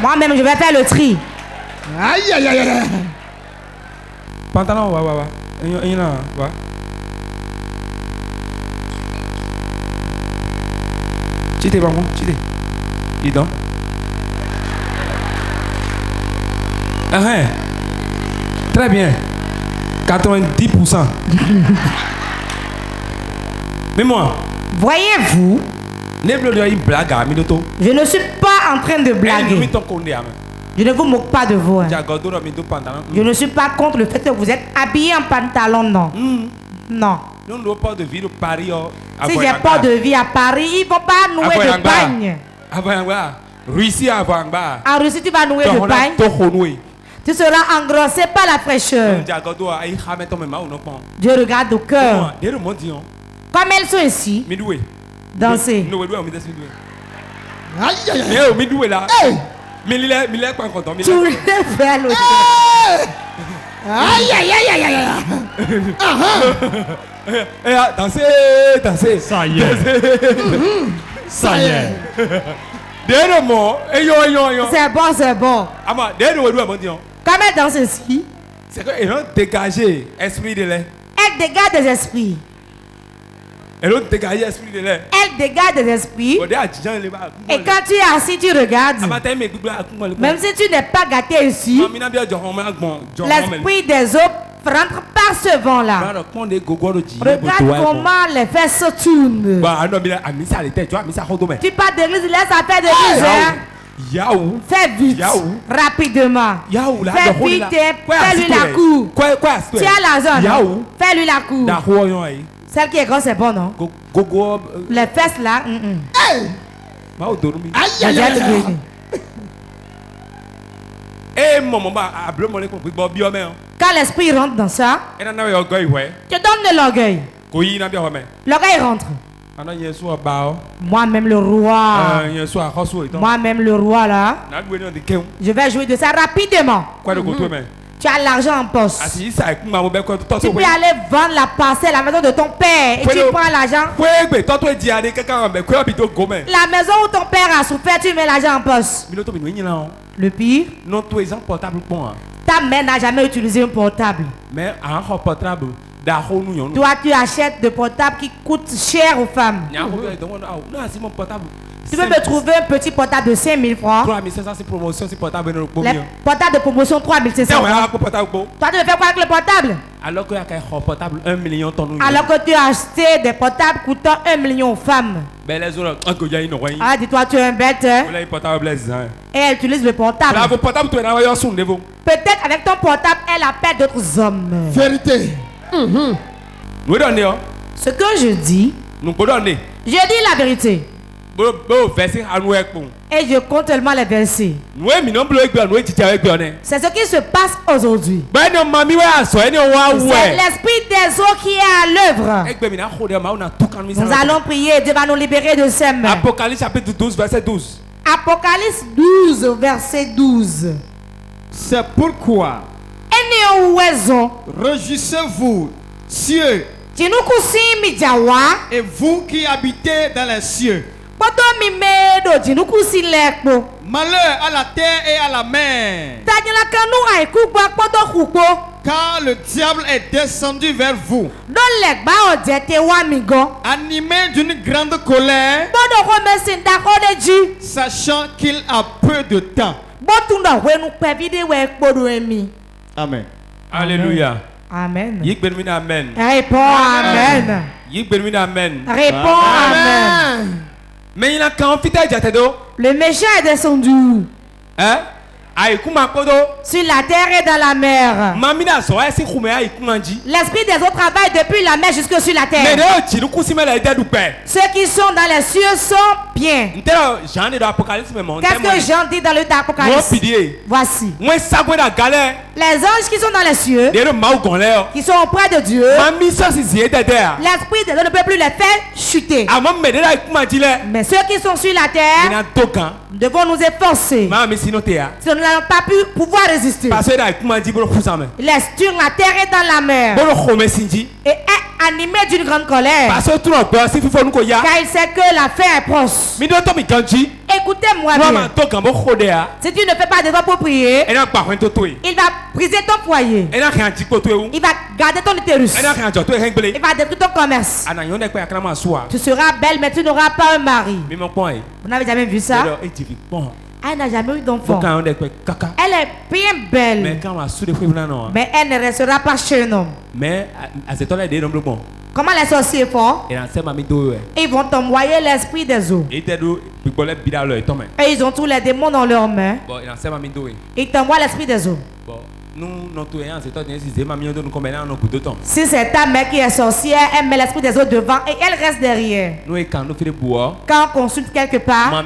Moi-même, je vais faire le tri. Aïe, aïe, aïe, aïe. Pantalon, ouais. Chité, maman, chité. Dis donc. Très bien. 90%. Mais moi. Voyez-vous, je ne suis pas en train de blaguer. Je ne vous moque pas de vous. Je ne suis pas contre le fait que vous êtes habillé en pantalon, non. Non. Si j'ai pas de vie à Paris, ils ne vont pas nouer de pagne. En Russie, tu vas nouer de pagne. Tu seras engrossé par la fraîcheur. Dieu regarde au cœur. Comme elles sont ici, danser. Aïe, aïe, aïe. Tu les fais l'autre. Aïe, aïe, aïe, aïe, aïe. Dansez. Ça y est. Ça y est. C'est bon. Comme elle danse ici, c'est qu'elle a dégagé l'esprit de l'air. Elle dégage des esprits. Elle a dégagé l'esprit de l'air. Elle dégage des esprits. Et quand tu es assis, tu regardes. Même si tu n'es pas gâté ici, l'esprit des eaux rentre par ce vent-là. Regarde comment les fesses se tournent. Tu pars d'église, laisse à faire d'église. Fais vite, rapidement. Fais vite, fais-lui la cour. Tu as la zone, fais-lui la cour. Celle qui est grosse, c'est bon, non? Les fesses là. Quand l'esprit rentre dans ça, tu donnes de l'orgueil. L'orgueil rentre. Moi-même le roi. Moi-même le roi là. Je vais jouer de ça rapidement. Tu as l'argent en poche. Tu peux aller vendre la parcelle, la maison de ton père. Et tu prends l'argent. La maison où ton père a souffert, tu mets l'argent en poche. Le pire, ta mère n'a jamais utilisé un portable. Toi, tu achètes des portables qui coûtent cher aux femmes. Tu peux me trouver un petit portable de 5 000 francs. 3500, c'est promotion, c'est portable. Les portables de promotion 3 500 francs. Toi, tu veux faire quoi avec le portable? Alors que tu as un portable 1 million. Alors que tu as acheté des portables coûtant 1 million aux femmes. Ah, dis-toi, tu es un bête. Et elle utilise le portable. Peut-être avec ton portable, elle appelle d'autres hommes. Vérité. Ce que je dis, je dis la vérité. Et je compte tellement les versets. C'est ce qui se passe aujourd'hui. C'est l'esprit des eaux qui est à l'œuvre. Nous allons prier, Dieu va nous libérer de ces mains. Apocalypse chapitre 12, verset 12. Apocalypse 12, verset 12. C'est pourquoi Réjouissez-vous, cieux, et vous qui habitez dans les cieux. Malheur à la terre et à la mer, car le diable est descendu vers vous, animé d'une grande colère, sachant qu'il a peu de temps. Amen. Alléluia. Amen. Amen. Réponds Amen. Amen. Réponds Amen. Mais il a quand le méchant est descendu. Hein? Sur la terre et dans la mer. L'esprit des autres travaille depuis la mer jusque sur la terre. Ceux qui sont dans les cieux sont bien. Qu'est-ce que Jean dit dans le d'Apocalypse? Voici. Les anges qui sont dans les cieux, qui sont auprès de Dieu, l'esprit des autres ne peut plus les faire chuter. Mais ceux qui sont sur la terre, nous devons nous efforcer. Sinon, nous n'allons pas pu pouvoir résister. Il est sur la terre et dans la mer. Et est animé d'une grande colère. Car il sait que la fin est proche. Écoutez-moi bien. Si tu ne fais pas d'efforts pour prier, il va briser ton foyer. Il va garder ton utérus. Il va détruire ton commerce. Tu seras belle, mais tu n'auras pas un mari. Vous n'avez jamais vu ça? Elle n'a jamais eu d'enfant. Elle est bien belle. Mais elle ne restera pas chez un homme. Comment les sorciers font? Ils vont t'envoyer l'esprit des eaux. Et ils ont tous les démons dans leurs mains. Ils t'envoient l'esprit des eaux. Si c'est ta mère qui est sorcière, elle met l'esprit des eaux devant et elle reste derrière. Quand on consulte quelque part,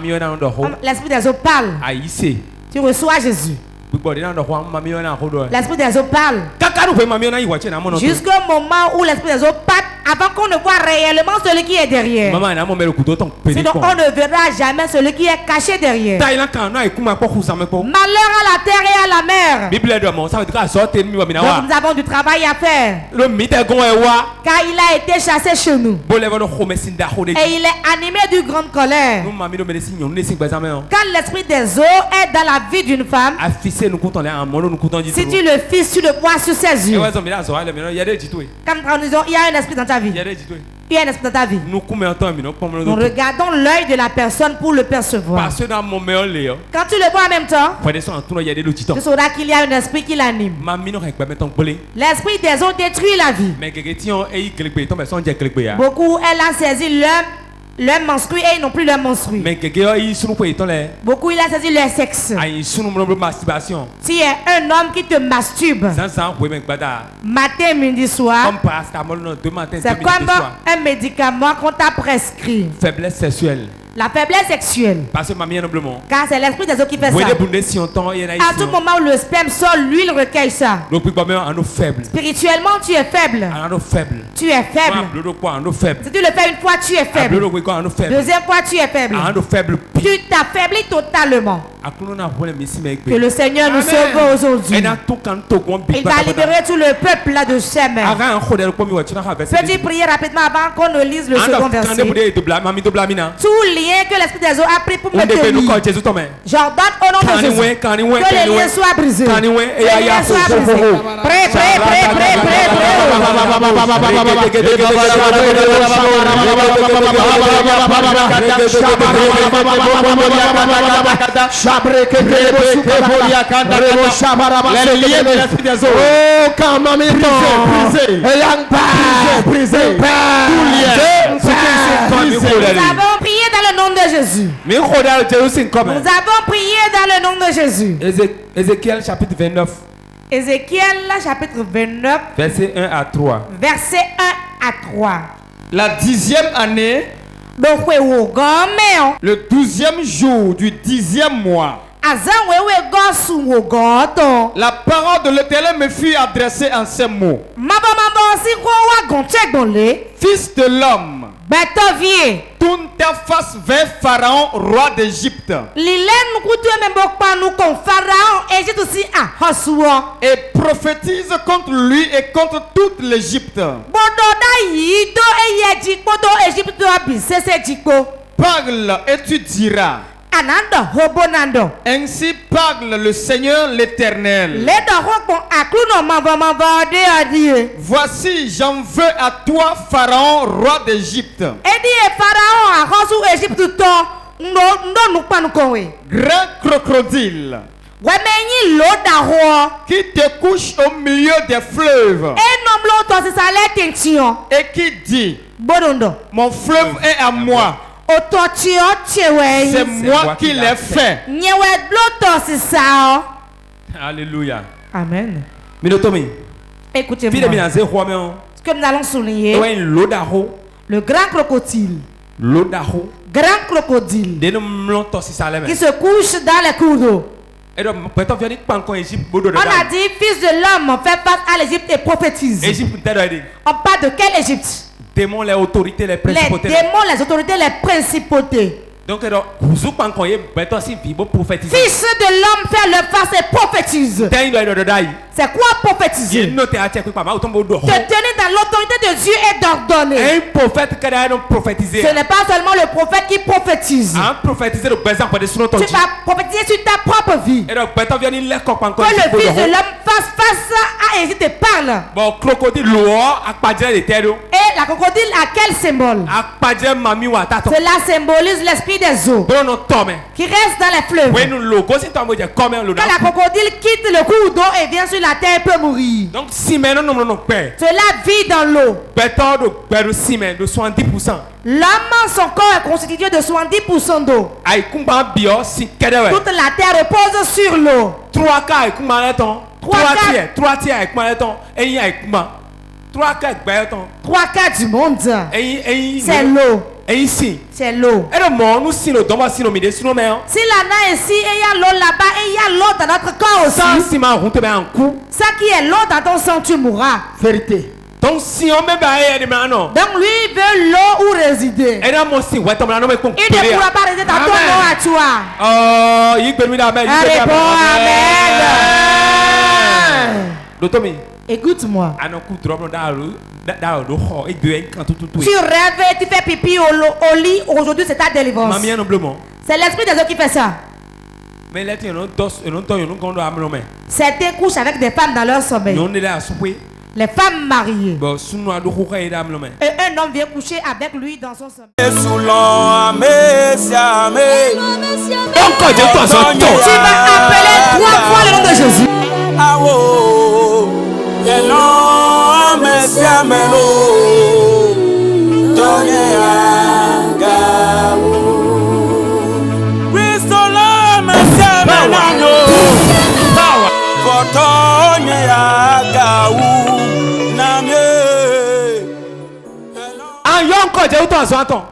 l'esprit des eaux parle. Tu reçois Jésus. L'esprit des eaux parle. Jusqu'au moment où l'esprit des eaux parle, avant qu'on ne voit réellement celui qui est derrière. Sinon on ne verra jamais celui qui est caché derrière. Malheur à la terre et à la mer. Donc nous avons du travail à faire. Car il a été chassé chez nous. Et il est animé d'une grande colère. Quand l'esprit des eaux est dans la vie d'une femme, si tu le fixes, tu le vois sur ses yeux. Comme nous disons, il y a un esprit dans ta vie. Il y a un esprit dans ta vie. Nous regardons l'œil de la personne pour le percevoir. Quand tu le vois en même temps, tu sauras qu'il y a un esprit qui l'anime. L'esprit des autres détruit la vie. Beaucoup, elle a saisi leur menstru et ils n'ont plus leur menstru. Beaucoup, il a saisi leur sexe. Si il y a un homme qui te masturbe matin, midi, soir, c'est comme un médicament qu'on t'a prescrit. Faiblesse sexuelle. La faiblesse sexuelle. Car c'est l'esprit des autres qui fait ça. À tout moment où le sperme sort, l'huile recueille ça. Spirituellement, tu es faible. Tu es faible. Si tu le fais une fois, tu es faible. Deuxième fois, tu es faible. Tu t'affaiblis totalement. Que le Seigneur nous sauve aujourd'hui. Il va libérer tout le peuple là de ses mains. Peux-tu prier rapidement avant qu'on ne lise le second verset? Tout lien que l'esprit des eaux a pris pour me tenir, j'ordonne au nom de Jésus que les liens soient brisés. Que les liens soient brisés. Prêt. Nous avons prié dans le nom de Jésus. Nous avons prié dans le nom de Jésus. Ézéchiel chapitre 29. Ézéchiel chapitre 29. Verset 1 à 3. Verset 1 à 3. La 10e année, le 12e jour du 10e mois, la parole de l'Éternel me fut adressée en ces mots. Fils de l'homme, Tourne ta face vers Pharaon, roi d'Égypte. Et prophétise contre lui et contre toute l'Égypte. Parle et tu diras. Ainsi parle le Seigneur l'Éternel. Voici, j'en veux à toi, Pharaon, roi d'Égypte. Grand crocodile qui te couche au milieu des fleuves et qui dit, mon fleuve est à moi. C'est moi qui l'ai fait. Alléluia. Amen. Écoutez-moi. Ce que nous allons souligner, le grand crocodile. Grand crocodile qui se couche dans les cours d'eau. On a dit, fils de l'homme, fait face à l'Égypte et prophétise. On parle de quelle Égypte? Les démons, les autorités, les principautés. Les démons, les autorités, les principautés. Donc, fils de l'homme fait le face et prophétise. C'est quoi prophétiser? Te tenir dans l'autorité de Dieu et d'ordonner. Ce n'est pas seulement le prophète qui prophétise. Tu vas prophétiser sur ta propre vie. Que le fils de l'homme fasse face à Égypte et parle. Et la crocodile a quel symbole? Cela symbolise l'esprit des eaux qui reste dans les fleuves. Quand la crocodile quitte le cours d'eau et vient sur la terre, peut mourir. Donc, cela vit dans l'eau. L'homme, son corps est constitué de 70% d'eau. Toute la terre repose sur l'eau. 3 quarts du monde, c'est l'eau. C'est l'eau. Si l'on a ici et il y a l'eau là-bas et il y a l'eau dans notre corps aussi. Ça qui est l'eau dans ton sang, tu mourras. Vérité. Donc lui veut l'eau où résider. Il ne pourra pas résider dans ton nom à toi. Amen. Écoute-moi. Tu rêves et tu fais pipi au lit. Aujourd'hui, c'est ta délivrance. C'est l'esprit des autres qui fait ça. Certains couchent avec des femmes dans leur sommeil. Les femmes mariées. Et un homme vient coucher avec lui dans son sommeil. Tu vas appeler 3 fois le nom de Jésus.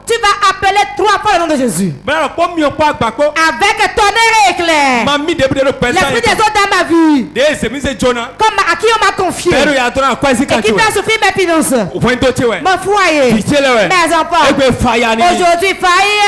Tu vas appeler 3 fois le nom de Jésus. Avec tonnerre et éclair. L'esprit des autres dans ma vie. Comme à qui on m'a confié. Et qui va souffrir mes finances. Mon foyer. Mes enfants. Aujourd'hui, faillir.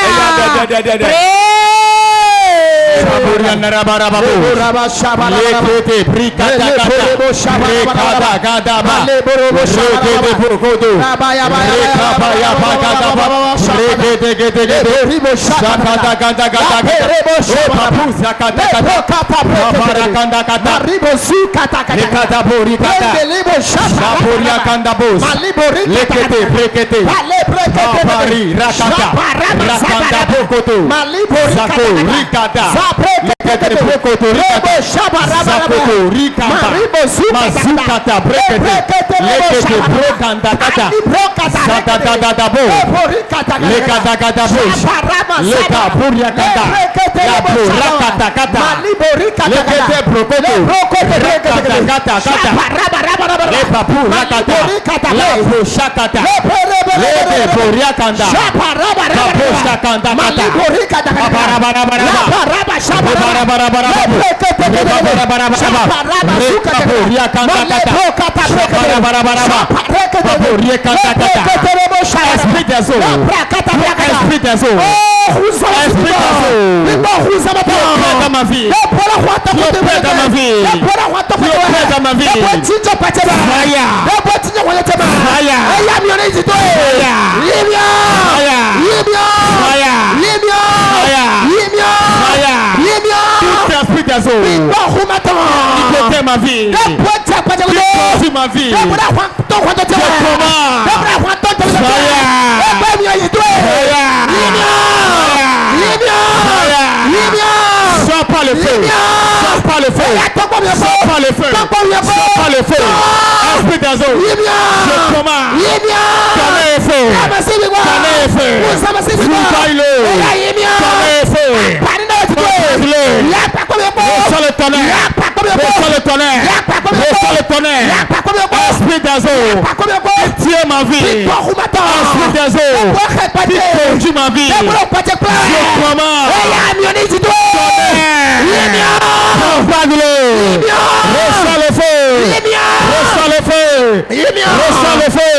Esprit des eaux. Esprit des eaux. Esprit des eaux. Dans ma vie. Dans ma vie. Dans ma vie. Esprit des eaux. Libérez ma vie. Libérez ma vie. Sois pas le feu. Sois pas le feu. Sois pas le feu. Sois pas le feu. Esprit des eaux. Je commande. Donnez feu. Donnez feu. Donnez feu. Reçois le tonnerre. Reçois le tonnerre. Reçois le tonnerre. Esprit des eaux. Dieu ma vie. Esprit des eaux. Conduis ma vie. Je commande. Reçois le feu. Reçois le feu. Reçois le feu.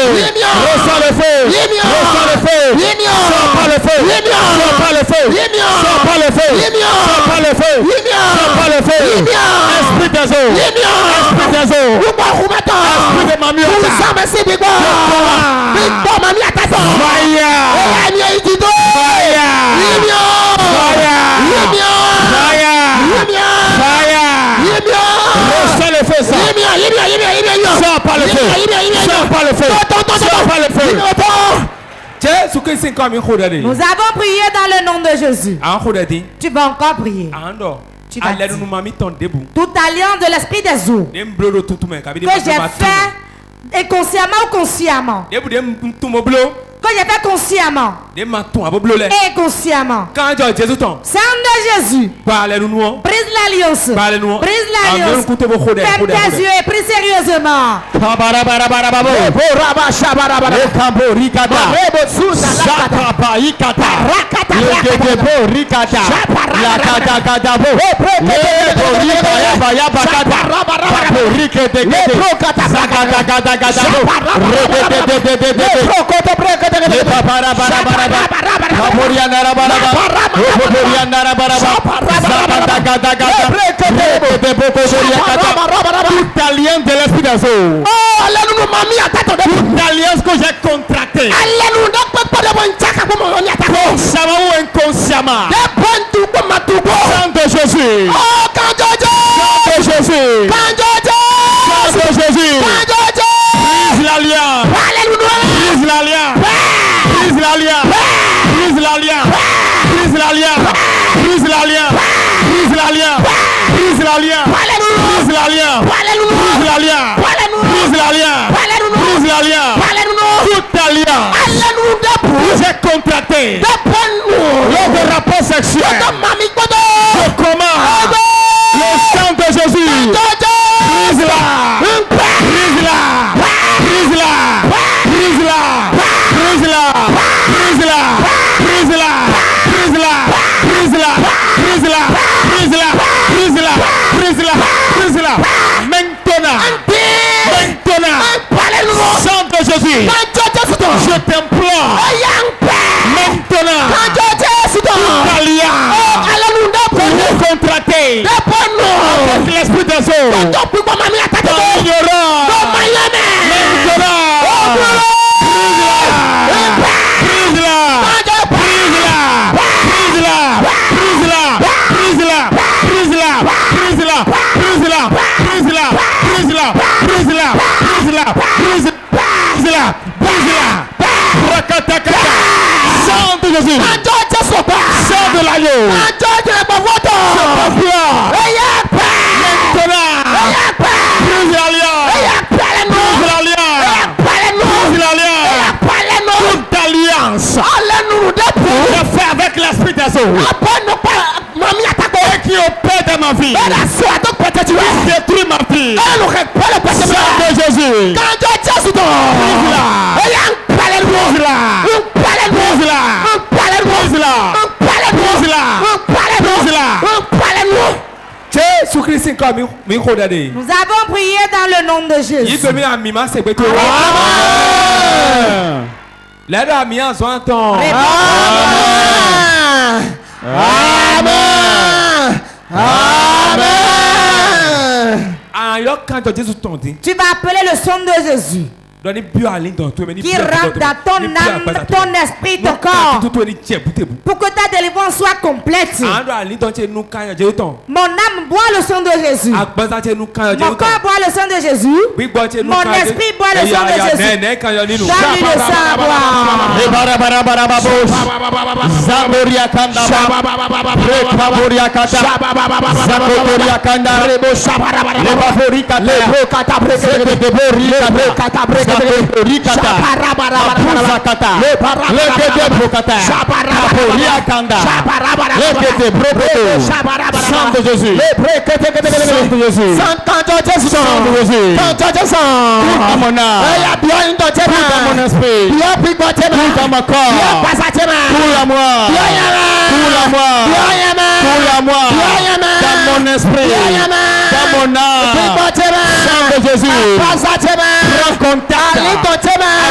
Reçois le feu. Reçois le feu. Sors pas le feu. Sors pas le feu. Sors pas le feu. Sors pas le feu. Sors pas le feu. Esprit des eaux. Esprit des eaux. Esprit de ma mère. Reçois le feu, ça. Sors pas le feu. Sors pas le feu. Sors pas le feu. Nous avons prié dans le nom de Jésus. Tu vas encore prier. Tu vas dire, toute alliance de l'esprit des eaux que j'ai fait inconsciemment ou consciemment, que j'ai fait consciemment et inconsciemment, Sang de Jésus, brise l'alliance, brise l'alliance, ferme tes yeux et prie sérieusement. Toute alliance de l'esprit des eaux. Toute alliance que j'ai contractée. Consciemment ou inconsciemment. Sang de Jésus. Sang de Jésus. Sang de Jésus. Brise l'alliance. Brise l'alliance. Brise l'alliance. Brise l'alliance. Brise l'alliance. Brise l'alliance. Brise l'alliance. Brise l'alliance. Brise l'alliance. Brise l'alliance. Brise l'alliance. Brise l'alliance. Toute alliance que j'ai contractée lors de rapport sexuel. Je commande le sang de Jésus. Brise-la. Brise-la. Brise-la. Brise-la. Brise-la. Brise-la. Brise-la. Brise-la. Brise-la. Brise-la. Brise-la. Brise-la. Brise-la. Brise-la. Maintenant. Maintenant. Sang de Jésus. Je t'implore. Maintenant. Toute alliance contractée avec l'esprit des eaux. Dans l'ignorance. Sang de Jésus. Sang de l'agneau. Toute alliance je fais avec l'esprit des eaux qui opère dans ma vie, détruit ma vie. Sang de Jésus. Nous avons prié dans le nom de Jésus. L'aide à mi en son temps. Amen. Amen. Amen. Ah, yo quand Jésus t'entend. Tu vas appeler le son de Jésus. Qui rentre dans ton âme, ton esprit, ton corps. Pour que ta délivrance soit complète. Mon âme boit le sang de Jésus. Mon corps boit le sang de Jésus. Mon esprit boit le sang de Jésus. Donne-lui le sang à boire.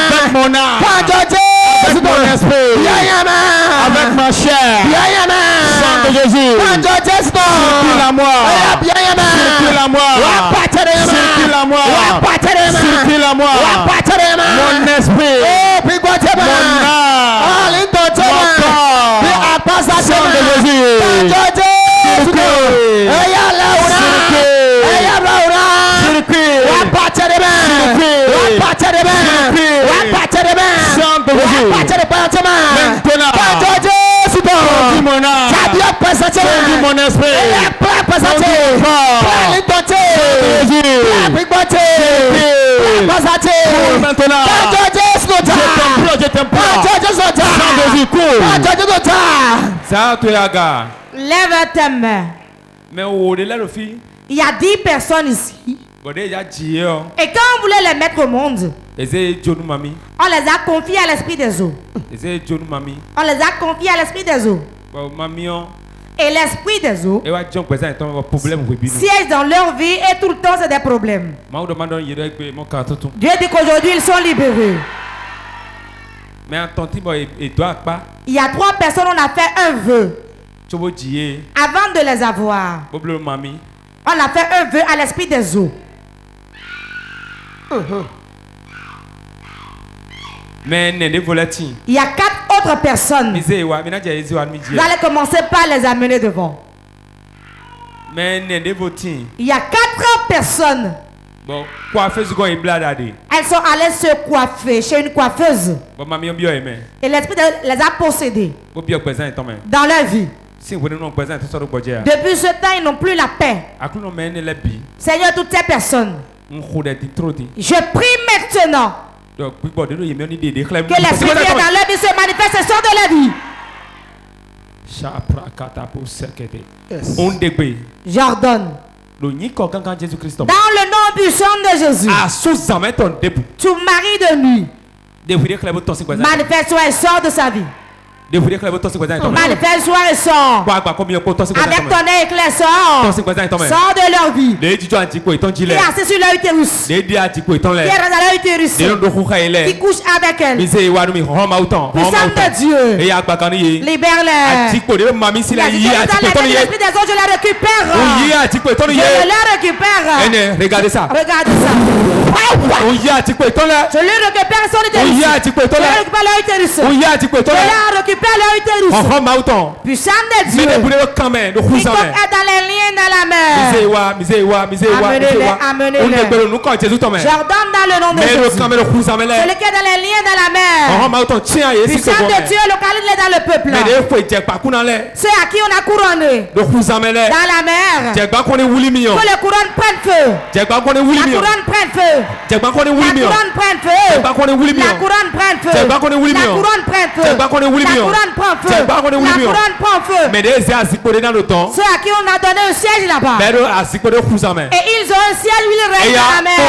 Avec mon âme, avec mon esprit, avec ma chair, sang de Jésus, circule à moi, circule à moi, circule à moi, circule à moi, mon esprit, mon âme, mon corps, sang de Jésus, mon esprit, lève ta main. Il y a 10 personnes ici. Et quand on voulait les mettre au monde, on les a confiés à l'esprit des eaux. On les a confiés à l'esprit des eaux. Et l'esprit des eaux siège dans leur vie et tout le temps c'est des problèmes. Dieu dit qu'aujourd'hui ils sont libérés. Il y a 3 personnes, on a fait un vœu. Avant de les avoir, on a fait un vœu à l'esprit des eaux. Il y a 4 autres personnes. Vous allez commencer par les amener devant. Il y a 4 personnes. Elles sont allées se coiffer chez une coiffeuse. Et l'esprit les a possédées dans leur vie. Depuis ce temps, ils n'ont plus la paix. Seigneur, toutes ces personnes, je prie maintenant que l'esprit qui est dans leur vie se manifeste et sort de la vie. J'ordonne dans le nom puissant de Jésus, tout mari de nuit, manifeste-toi et sort de sa vie. Manifeste-toi et sort. Avec ton œil éclair, sort. Sort de leur vie. Qui est assis sur leur utérus. Qui est dans leur utérus. Qui couche avec elle. Puissant de Dieu. Libère-les. L'esprit des autres, je la récupère. Je la récupère. Regardez ça. Regardez ça. Je le récupère son utérus. Je récupère leur utérus. Je la récupère leur utérus. Puissant de Dieu. Quiconque est dans les liens dans la mer. Amenez-les. J'ordonne dans le nom de Jésus. Celui qui est dans les liens dans la mer. Puissant de Dieu, localise-les dans le peuple. Ceux à qui on a couronné dans la mer. Que les couronnes prennent feu. La couronne prenne feu. La couronne prenne feu. La couronne prenne feu. La couronne prenne feu. La couronne prend feu. La couronne prend feu. Ceux à qui on a donné un siège là-bas. Et ils ont un siège où ils règnent dans la mer.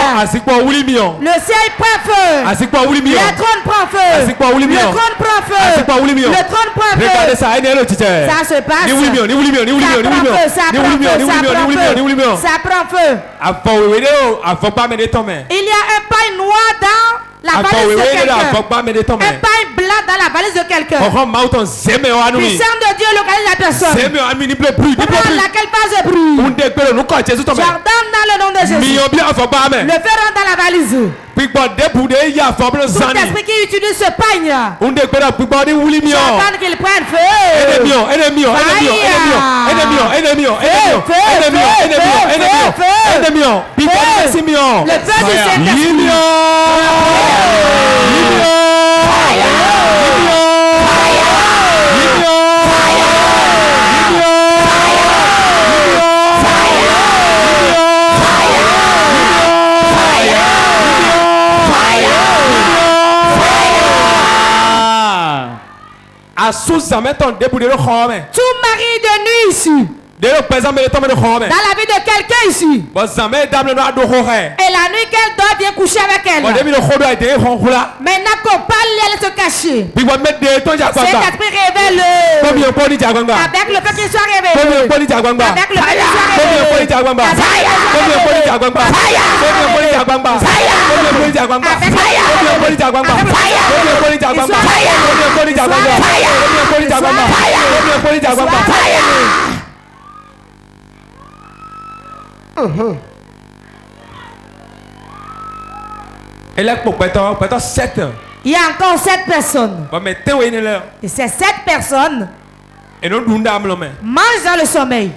Le siège prend feu. Le trône prend feu. Le trône prend feu. Le trône prend feu. Ça se passe. Ça prend feu. Il y a un pain noir dans la vallée de quelqu'un. Un pain blanc cela dans la valise de quelqu'un. Puissant de Dieu localise la personne. Pendant laquelle passe le bruit. J'ordonne dans le nom de Jésus. Le feu rentre dans la valise. Tout esprit qui utilise ce pagne. J'ordonne qu'il prenne feu. Le feu du Saint-Esprit. Tout mari de nuit ici. Dans la vie de quelqu'un ici. Et la nuit qu'elle dort, vient coucher avec elle. Maintenant qu'on parle, elle se cacher. Cet esprit révèle. Avec le fait qu'il soit révélé. Avec le fait qu'il soit il y a encore 7 personnes. Et ces 7 personnes mangent dans le sommeil.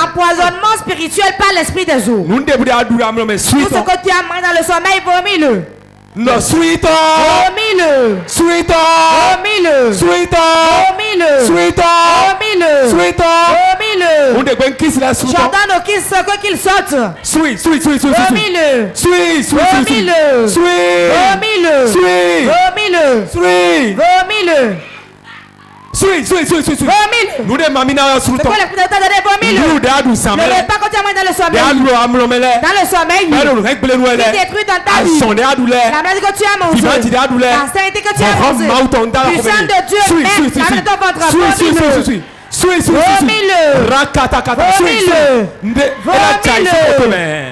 Empoisonnement spirituel par l'esprit des eaux. Tout ce que tu as mangé dans le sommeil, vomis-le. No, sweet Vomile. Sweet Vomile. Sweet Vomile. Sweet Vomile. Sweet Vomile. On est going kiss la sweet. J'ordonne au kiss qu'il saute. Sweet, sweet, sweet, sweet. Vomile. Sweet, sweet, Vomile. sweet. Vomile. Sweet. Vomile. Sweet. Vomile. Sweet, sweet, sweet, sweet. Vomile. Nous des mamina sur C'est quoi le coup de vomile? Nous des adou samé. Ne vais pas continuer dans le sommeil. Dans le sommeil. Qui détruit dans ta vie. La maladie que tu as mangée. La sainteté que tu as mangée. Puissant de Dieu. Même la main de ton ventre. Vomile. Vomile. Rakatakata. Vomile. Vomile.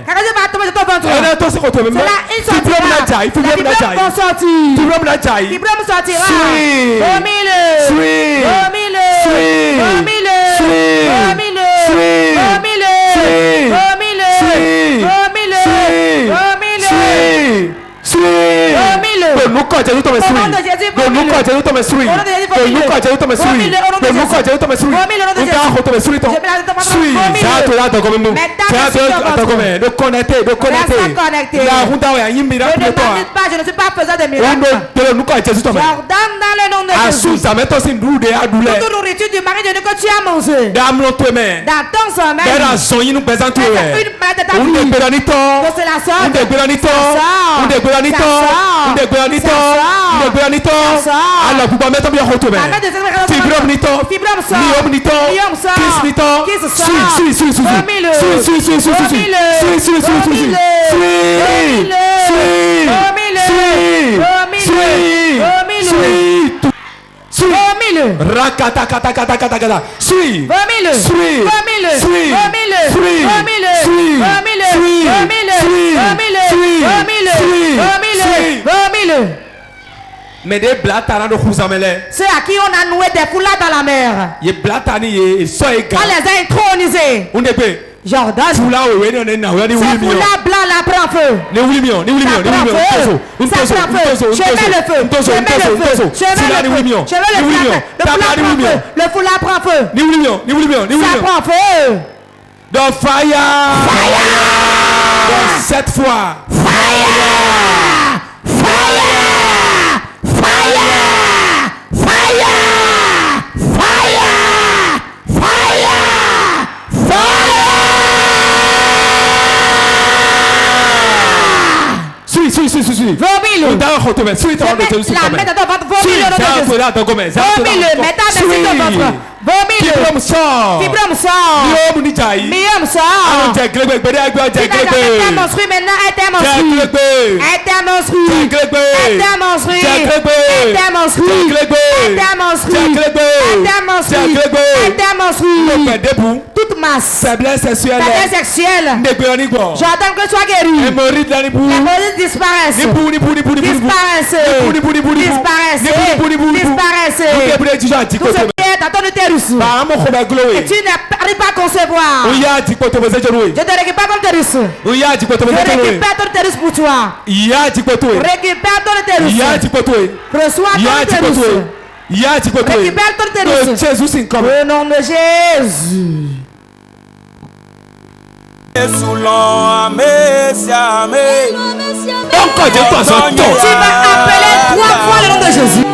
Quand tu vas tomber sur ton ventre. C'est là, il sortira. La fibrome vont sortir. Fibrome sortira. Vomile. Sweet. Vomile. Sweet. Vomile. Sweet. Vomile. Sweet. Vomile. Sweet. Vomile. Sweet. Vomile. Sweet. Vomile. Sweet. Vomile. Nous quand nous tomber sweet. Nous quand nous tomber sweet. Nous quand nous tomber sweet. Nous quand nous tomber sweet. Nous quand tomber sweet. Sweet. Ça tu là comme nous. Ça tu là comme de connecter. La route à yimbira Ne m'invite pas, je ne suis pas faisant de miracles. Nous quand Jésus tomber. J'ordonne dans le nom de Jésus. Asus ça met aussi nous de adoulé. Toute nourriture du mari de Dieu que tu as mangé. Damlo toi-même. Dans ton sommeil. Era sonho nous présente. Une malade de ta vie. On est bénito. Que cela sorte. On est bénito. On est bénito. On est bénito. On est bénito. Alors pour pas mettre bien retourner. Fibrome nito. Fibrome sort. Liom nito. Liom sort. Kiss nito. Kiss sort. Sweet. Vomile. Sweet. Vomile. Vomile. Rakata. Sweet. Vomile. Sweet. Vomile. Sweet. Vomile. Sweet. Vomile. Sweet. Vomile. Sweet. Vomile. Sweet. Vomile. Sweet. Vomile. Sweet. Vomile. Sweet. Vomile. Mais des blatana de Khousamele. Ceux à qui on a noué des foulards dans la mer. Ye blatani ye so On les a intronisés. On est peu. J'ordonne. Foula we ne na we ni Ce wuli mio. foulard blanc là prend feu. Ne wuli mio. Ça prend feu. Ça prend feu. Je mets le feu. Je mets le feu. Je mets le feu. Je mets le feu. Le foulard prend feu. Le foulard prend feu. Ni wuli mio. Ça prend feu. Donc fire. Donc 7 fois. Sweet. Vomile. On t'a retrouvé. Sweet. La main dans ton ventre. Vomile. Vomile. Mettez dans ton ventre. Vomile. Fibrome sort. Fibrome sort. Liom ni jai. Mium sort. Alors t'es glébé. Intermonstrué maintenant. Intermonstrué. Toute masse. Faiblesse sexuelle. Faiblesse sexuelle. J'attends que tu sois guéri. Hémorroïde Les hémorroïdes disparaissent. Disparaissent. Tout ce qui est dans ton utérus. Et tu n'arrives pas à concevoir. Je te récupère ton utérus. Je récupère ton utérus pour toi. Récupère ton utérus. Reçois ton utérus. Récupère ton utérus. Au nom de Jésus. Tu vas appeler 3 fois le nom de Jésus.